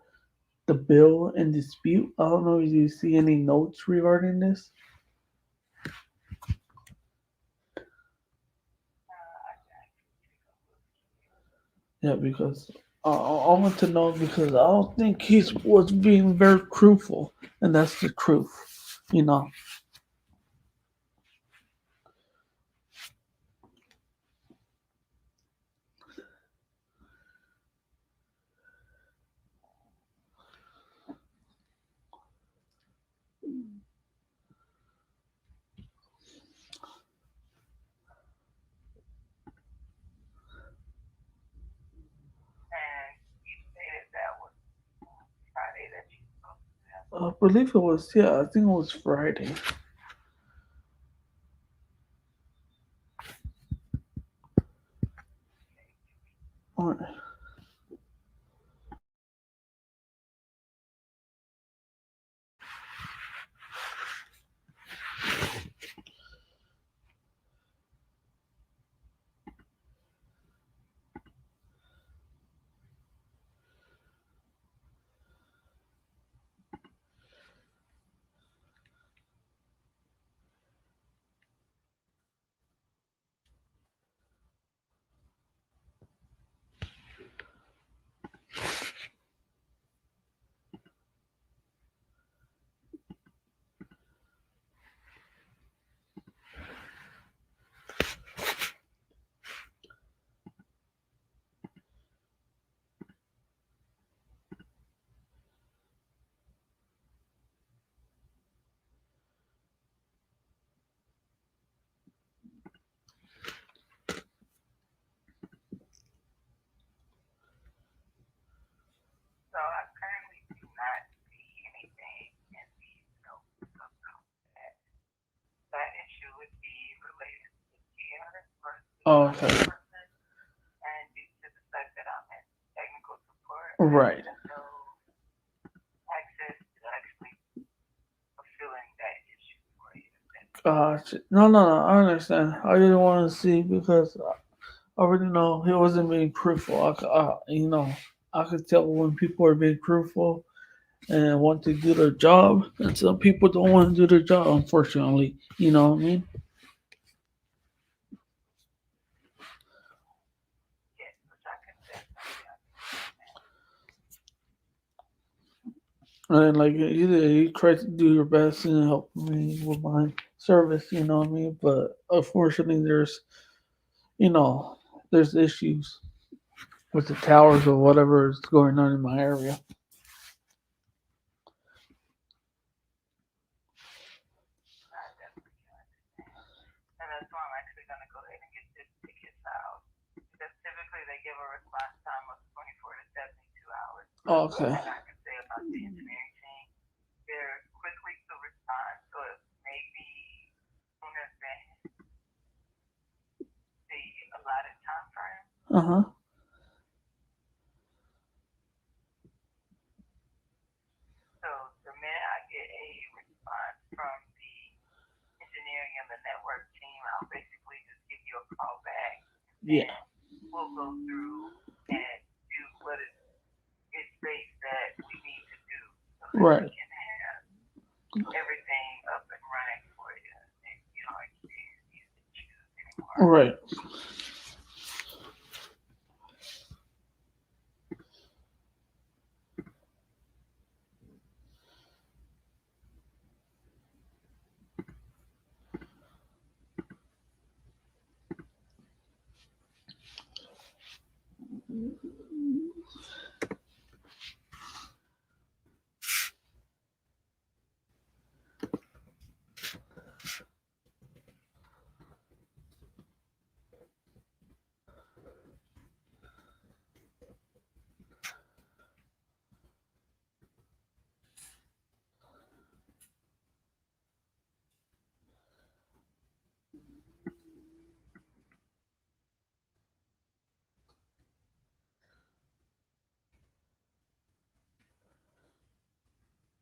[SPEAKER 1] the bill in dispute? I don't know if you see any notes regarding this.
[SPEAKER 4] I can actually take a look here.
[SPEAKER 1] Yeah, because I want to know because I don't think he was being very truthful, and that's the truth, you know.
[SPEAKER 4] And you stated that was Friday that you spoke to them.
[SPEAKER 1] I believe it was, yeah, I think it was Friday. Alright.
[SPEAKER 4] So I currently do not see anything in these notes about that. That issue would be related to the care or the
[SPEAKER 1] Oh,
[SPEAKER 4] IT
[SPEAKER 1] okay.
[SPEAKER 4] person, and due to the fact that I'm in technical support, I have
[SPEAKER 1] Right.
[SPEAKER 4] no access to actually fulfilling that issue for you.
[SPEAKER 1] No, no, no. I understand. I just want to see because I already know he wasn't being truthful. I could tell when people are being truthful and want to do their job, and some people don't want to do their job. Unfortunately, you know what I mean.
[SPEAKER 4] Yes, which I can definitely understand.
[SPEAKER 1] And like you try to do your best and help me with my service, you know what I mean. But unfortunately, you know, there's issues with the towers or whatever is going on in my area.
[SPEAKER 4] I definitely can understand. And that's why I'm actually going to go ahead and get this ticket filed. Because typically they give a response time of 24 to 72 hours.
[SPEAKER 1] Oh,
[SPEAKER 4] One
[SPEAKER 1] okay.
[SPEAKER 4] thing I can say about the engineering team, they're quickly to respond. So it may be sooner than
[SPEAKER 1] Uh huh.
[SPEAKER 4] So the minute I get a response from the engineering and the network team, I'll basically just give you a call back,
[SPEAKER 1] Yeah.
[SPEAKER 4] and we'll go through and do what it states that we need to do so that we
[SPEAKER 1] Right.
[SPEAKER 4] can have everything up and running for you, and you don't experience these issues anymore.
[SPEAKER 1] Right.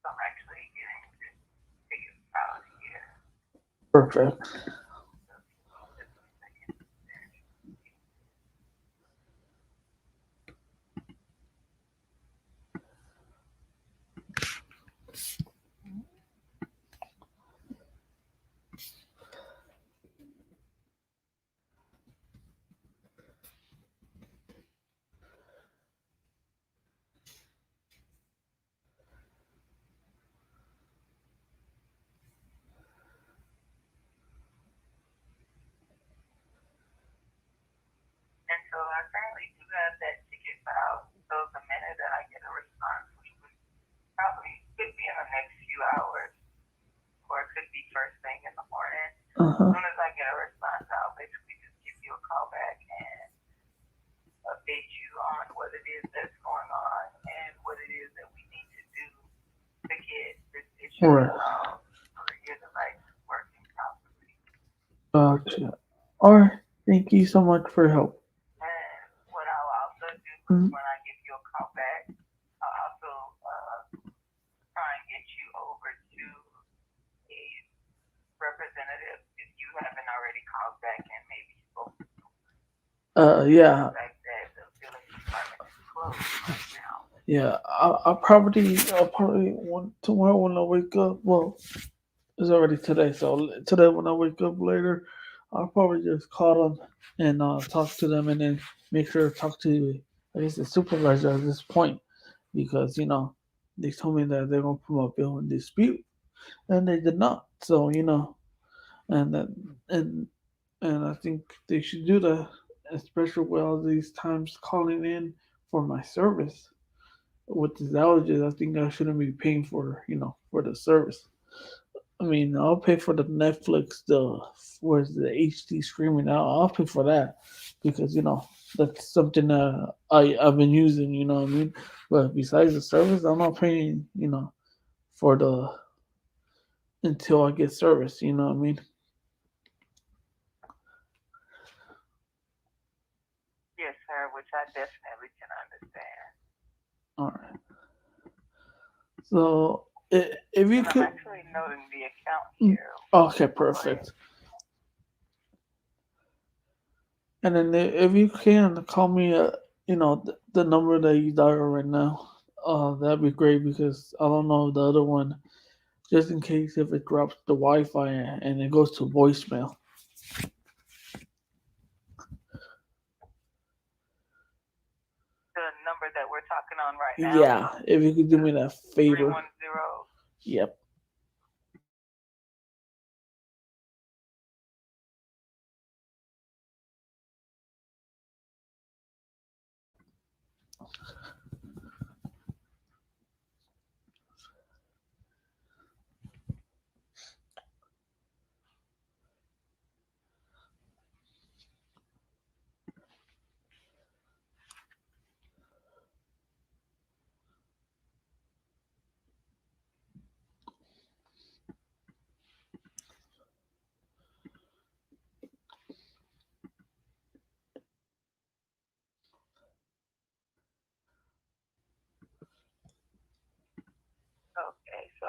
[SPEAKER 4] So I'm actually getting this figured out here.
[SPEAKER 1] Perfect.
[SPEAKER 4] So just a second. And so I currently do have that ticket filed. So the minute that I get a response, which would probably could be in the next few hours, or it could be first thing in the morning.
[SPEAKER 1] Uh
[SPEAKER 4] As
[SPEAKER 1] huh.
[SPEAKER 4] soon as I get a response, I'll basically just give you a call back and update you on what it is that's going on and what it is that we need to do to get this issue
[SPEAKER 1] Right.
[SPEAKER 4] resolved so that your device is working properly.
[SPEAKER 1] Gotcha. All right. Thank you so much for your help.
[SPEAKER 4] And what I'll also do is
[SPEAKER 1] Mm.
[SPEAKER 4] when I give you a call back, I'll also try and get you over to a representative if you haven't already called back and maybe spoken to the
[SPEAKER 1] Yeah.
[SPEAKER 4] fact that the billing department is closed right now.
[SPEAKER 1] Yeah. I'll probably want tomorrow when I wake up. Well, it's already today, so today when I wake up later, I'll probably just call them and talk to them, and then make sure to talk to, I guess, the supervisor at this point, because they told me that they're gonna put my bill in dispute, and they did not. So and that and and I think they should do that, especially with all these times calling in for my service with these outages. I think I shouldn't be paying for the service. I mean, I'll pay for the Netflix, where's the HD streaming now. I'll pay for that because that's something that I've been using. You know what I mean? But besides the service, I'm not paying. For the until I get service. You know what I mean?
[SPEAKER 4] Yes, sir, which I definitely can understand.
[SPEAKER 1] All right. So if you
[SPEAKER 4] And I'm
[SPEAKER 1] could,
[SPEAKER 4] actually noting the account
[SPEAKER 1] mm,
[SPEAKER 4] here.
[SPEAKER 1] okay,
[SPEAKER 4] But
[SPEAKER 1] perfect. And then if you can call me, the number that you dial right now, that'd be great because I don't know the other one, just in case if it drops the Wi-Fi and it goes to voicemail.
[SPEAKER 4] the number that we're talking on right now,
[SPEAKER 1] Yeah, if you could do
[SPEAKER 4] the
[SPEAKER 1] me that favor.
[SPEAKER 4] 310.
[SPEAKER 1] Yep.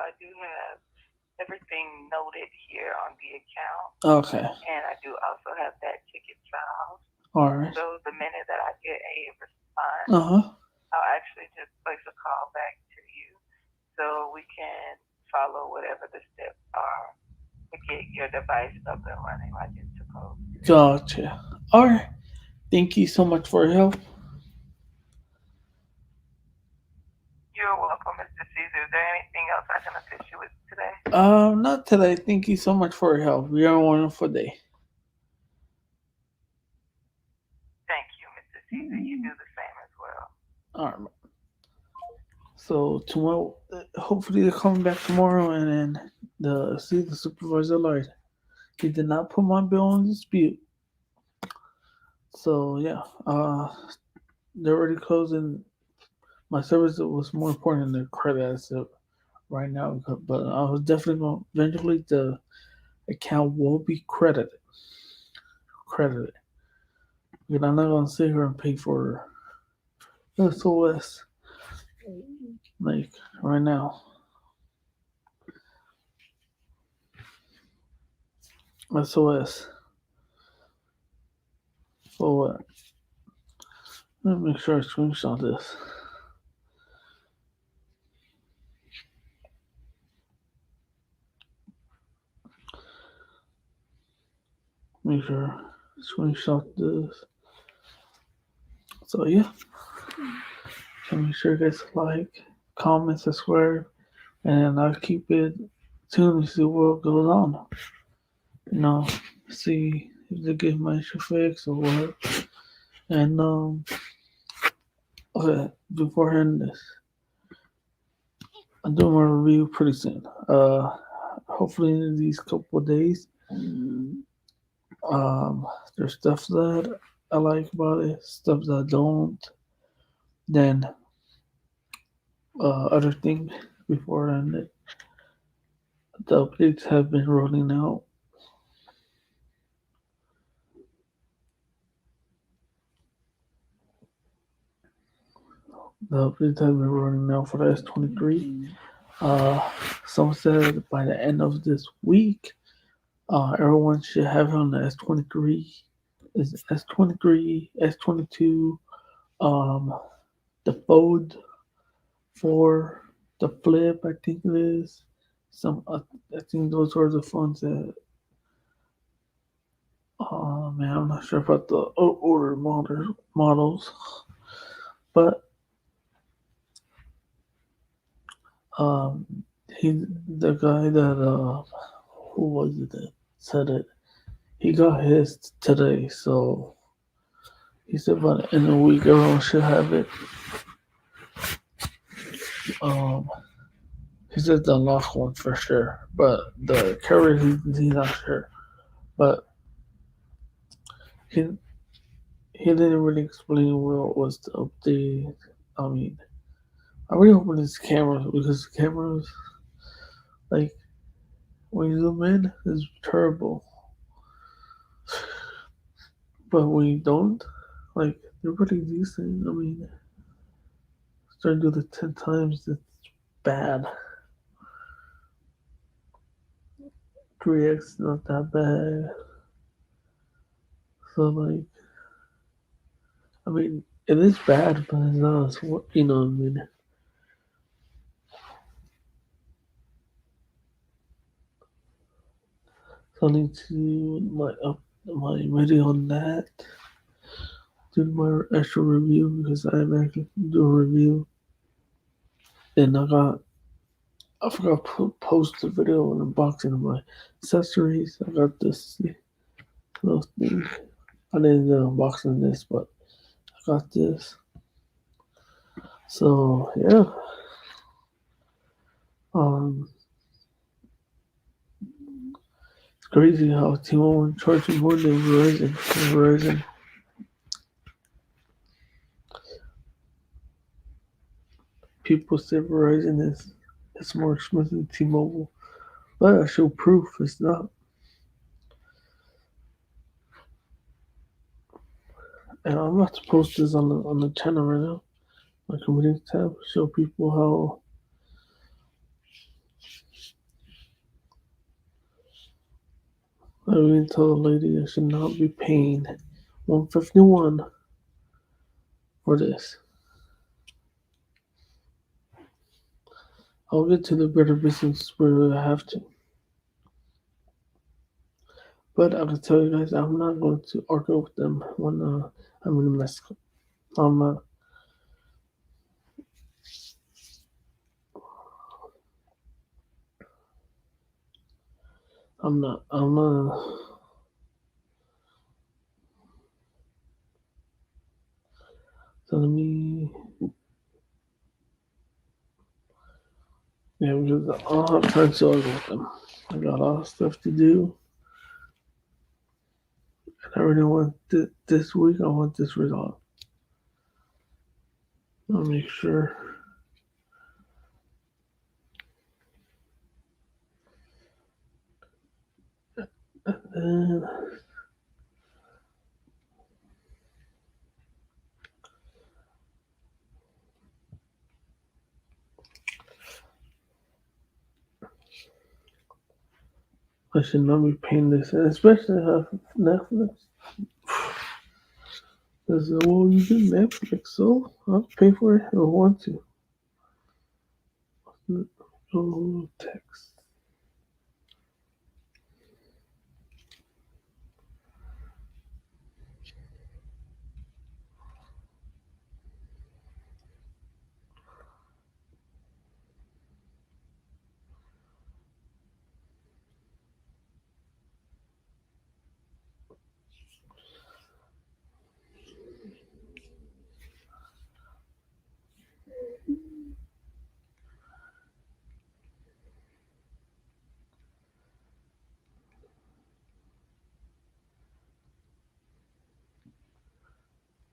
[SPEAKER 4] I do have everything noted here on the account,
[SPEAKER 1] Okay.
[SPEAKER 4] and I do also have that ticket filed.
[SPEAKER 1] All right.
[SPEAKER 4] So the minute that I get a response,
[SPEAKER 1] Uh huh.
[SPEAKER 4] I'll actually just place a call back to you so we can follow whatever the steps are to get your device up and running like it's supposed to.
[SPEAKER 1] Gotcha. All right. Thank you so much for your help.
[SPEAKER 4] You're welcome, Mr. Caesar. Is there anything else I can assist you with today?
[SPEAKER 1] Not today. Thank you so much for your help. You have a wonderful day.
[SPEAKER 4] Thank you, Mr. Caesar. You do the same as well.
[SPEAKER 1] All right. So tomorrow, hopefully they're coming back tomorrow, and then the supervisor lied. He did not put my bill in dispute. So yeah, they're already closing. My service was more important than the credit asset right now, but I was definitely going. Eventually, the account will be credited. Credited. Because I'm not gonna sit here and pay for SOS like right now. SOS for what? Let me make sure I screenshot this. Make sure screenshot this. So yeah, so make sure you guys like, comment, subscribe, and I'll keep it tuned to see what goes on. You know, see if they get my issue fixed or what. And okay, before I end this, I'm doing my review pretty soon. Hopefully in these couple of days. There's stuff that I like about it, stuff that I don't. Then other thing before I end it, the updates have been rolling out. The updates have been rolling out for the S23. Some said by the end of this week, everyone should have it on the S23. Is S23, S22, um, the Fold 4, the Flip, I think it is. I think those are the phones that. Oh man, I'm not sure about the older models, but um, he the guy that who was it that said it? He got his today, so he said by the end of the week everyone should have it. Um, he said the lock one for sure, but the carrier he's not sure. But he he didn't really explain what was the update. I mean, I really hope it's cameras because cameras like when you zoom in is terrible, but when you don't, like they're pretty decent. I mean, starting to do the 10 times, it's bad. 3x not that bad. So like, I mean, it is bad, but it's not as you know. What I mean, so I need to my video on that. Do my extra review because I'm actually do a review. Then I forgot to post the video on unboxing of my accessories. I got this little thing. I didn't do unboxing this, but I got this. So yeah, um, it's crazy how T-Mobile charges more than Verizon. Verizon, people say Verizon is it's more expensive than T-Mobile, but I show proof it's not. And I'm about to post this on the channel right now. My community tab show people I even told the lady I should not be paying $151 for this. I'll get to the better business where I have to. But I can tell you guys, I'm not going to argue with them when I'm in Mexico. I'm not. I'm not. I'm not. Telling me, yeah, because I don't have time to argue with them. I got a lot of stuff to do, and I really want this week. I want this resolved. I'll make sure. And I should not be paying this, and especially Netflix. Because well, you get Netflix, so I'll pay for it if I want to. Oh, text.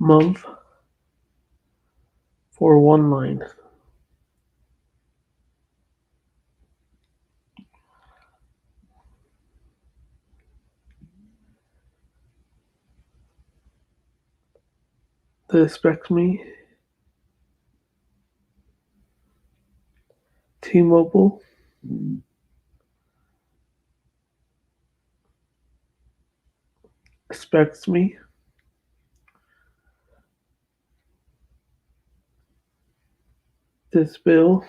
[SPEAKER 1] Month for one line. They expect me. T-Mobile expects me. This bill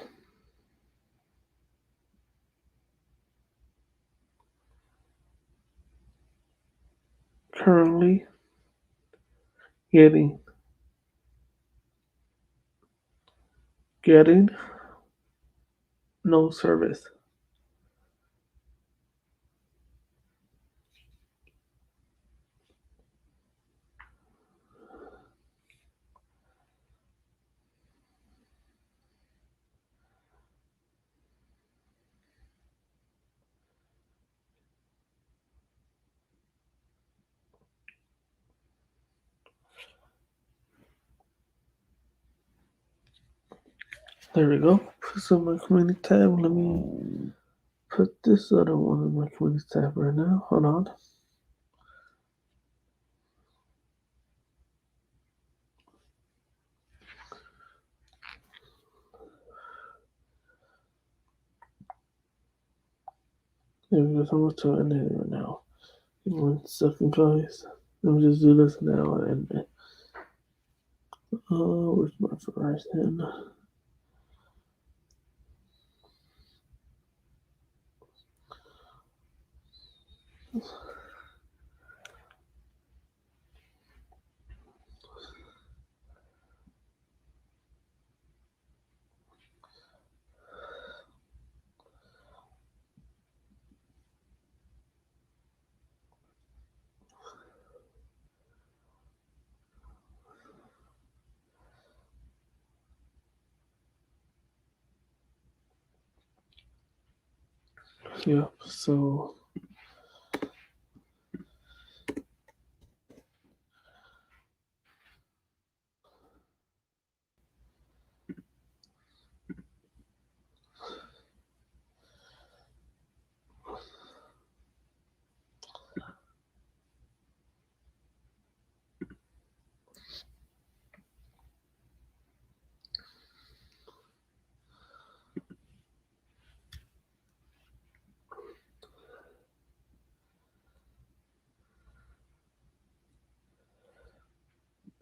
[SPEAKER 1] currently getting getting no service. There we go. So my community tab. Let me put this other one in my community tab right now. Hold on. There we go. So I'm going to end it right now. Give me 1 second, guys. Let me just do this now and where's my Verizon? Yep. So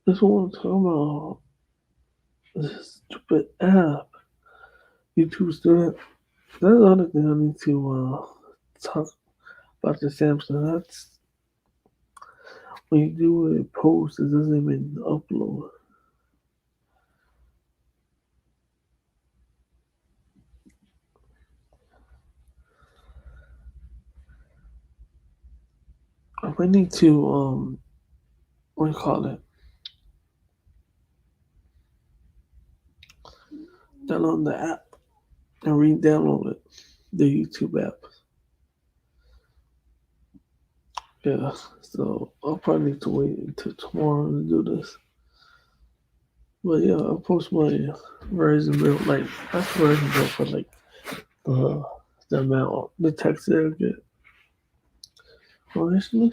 [SPEAKER 1] This one talking about this stupid app. YouTube student. That's another thing I need to talk about the Samsung. That's when you do a post, it doesn't even upload. I might need to what do you call it? Download the app and re-download it, the YouTube app. Yeah, so I'll probably need to wait until tomorrow to do this. But yeah, I'll post my Verizon bill, like that's Verizon bill for like uh, the amount, the text that I get. Honestly,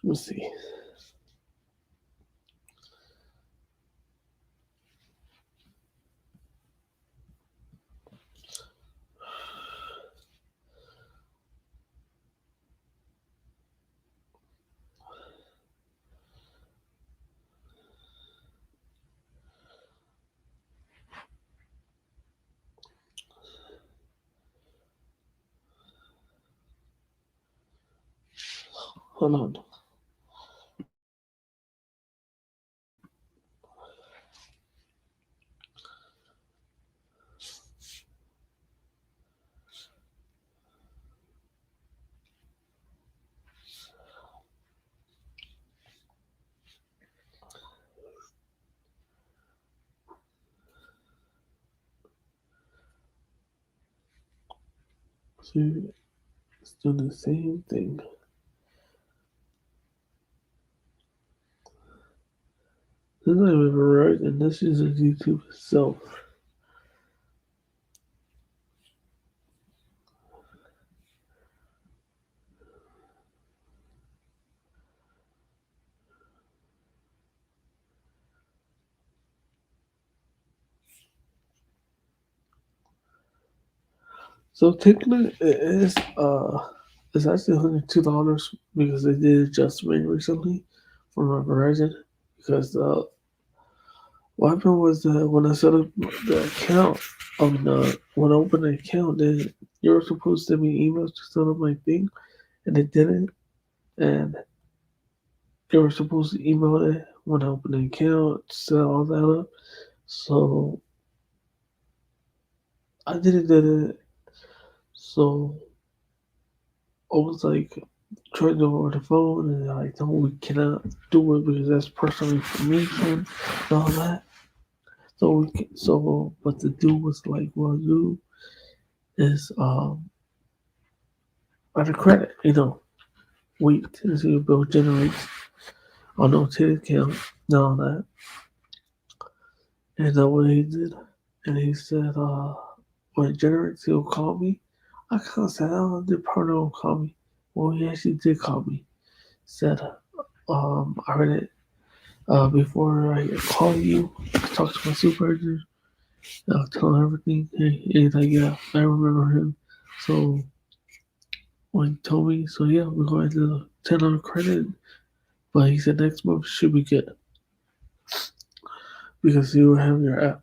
[SPEAKER 1] let's see. Hold on. See, it's doing the same thing. This is not even Verizon. This is YouTube itself. So technically, it's actually $102 because they did adjustment recently for my Verizon. Because what happened was that when I set up the account, when I opened the account, then you were supposed to send me emails to set up my thing, and it didn't. And they were supposed to email it when I opened the account, set all that up. So I didn't do it. So I was like trying to do it over the phone, and I told we cannot do it because that's personal information and all that. So what the dude was like, well, you is out of credit, wait until your bill generates on OT account and all that. And that's what he did. And he said, when it generates, he'll call me. I kind of said, oh, the partner will call me. Well, he actually did call me. Said, I read it before I call you. I talked to my supervisor. I'll tell him everything. He's like, yeah, I remember him. So when he told me, so yeah, we're going to 10 on credit. But he said next month should be good because you have your app.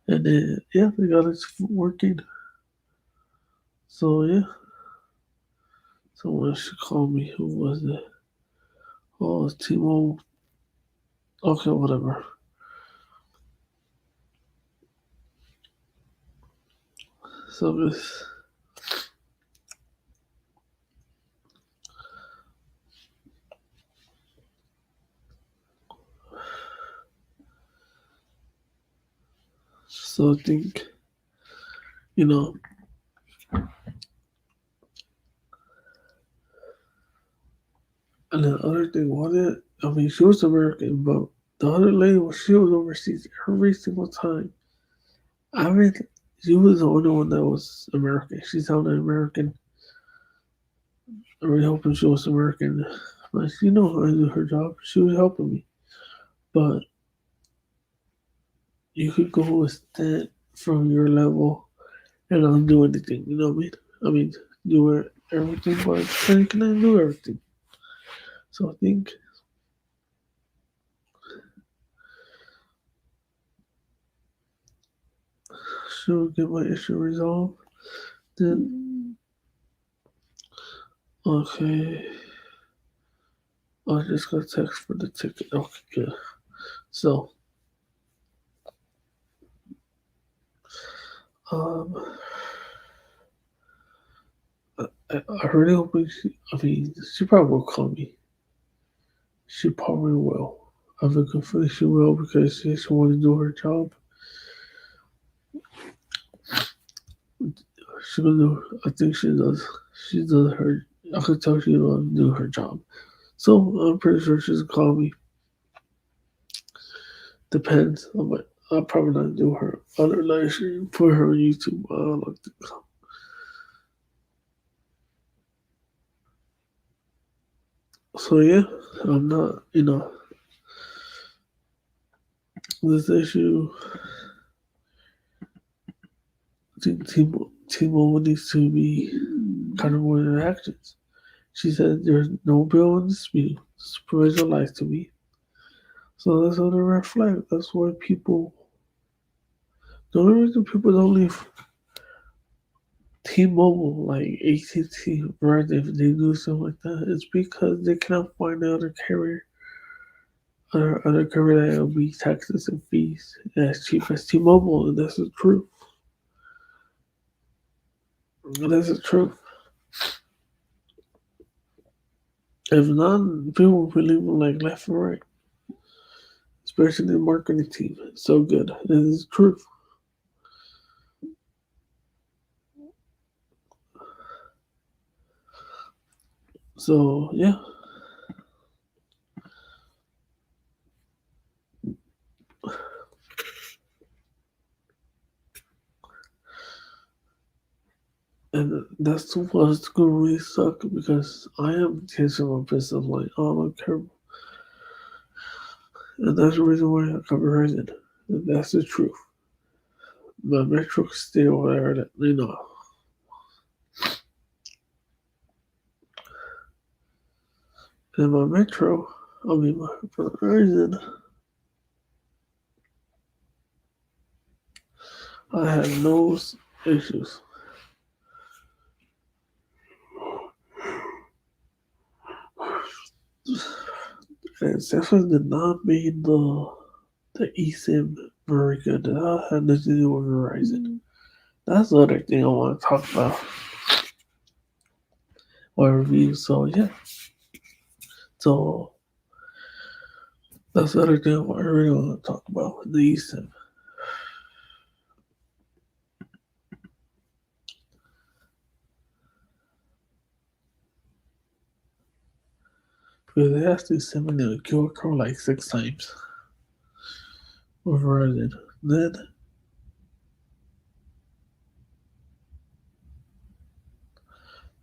[SPEAKER 1] And then, yeah, they got it working. So yeah, someone should call me. Who was it? Oh, it's T-Mobile. Okay, whatever. So this, so I think, you know, and the other thing was it, I mean, she was American, but the other lady, she was overseas every single time. I mean, she was the only one that was American. She sounded American. I really hoping she was American. But she know how to do her job. She was helping me. But you could go a step from your level and not do anything. You know what I mean? I mean, do everything, but then you cannot do everything. So I think should get my issue resolved. Then okay, I just got a text for the ticket. Okay, good. So um, I really hope she probably will call me. She probably will. I have a good feeling she will because she wants to do her job. She will do. I think she does. She does her. I can tell she will do her job. So I'm pretty sure she's gonna call me. Depends. I'll probably not do her other live stream. Put her on YouTube. I don't like to. So yeah, I'm not. This issue. I think T-Mobile needs to be kind of more interactions. She said there's no bill in dispute. The supervisor lies to me. So that's another red flag. That's why people. The only reason people don't leave T-Mobile, like AT&T, Verizon, if they do something like that, it's because they cannot find another carrier, other carrier that will be taxes and fees as cheap as T-Mobile, and that's the truth. That's the truth. If not, people will be leaving like left and right, especially the marketing team. It's so good. It is the truth. So yeah, and that's what's gonna really suck because I am chasing my business like oh, I don't care, and that's the reason why I got Verizon. And that's the truth. My metro stay over there that and my metro, I mean my Verizon, I have no issues. And Samsung did not make the eSIM very good. That had nothing to do with Verizon. That's the other thing I want to talk about or review. So yeah, so that's the other thing I really want to talk about the eSIM. Because they actually sent me the QR code like 6 times with Verizon. Then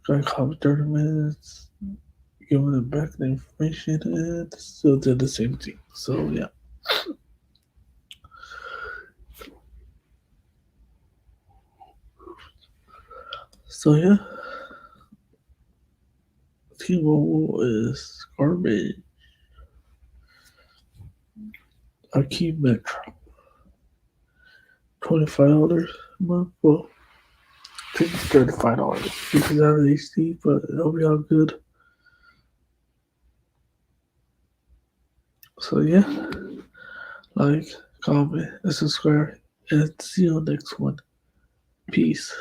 [SPEAKER 1] I called 30 minutes, giving them back the information, and still did the same thing. So yeah. So yeah, T-Mobile is garbage. I keep Metro. $25 a month. Well, I think it's $35 because I have HD, but it'll be all good. So yeah, like, comment, and subscribe, and see you on the next one. Peace.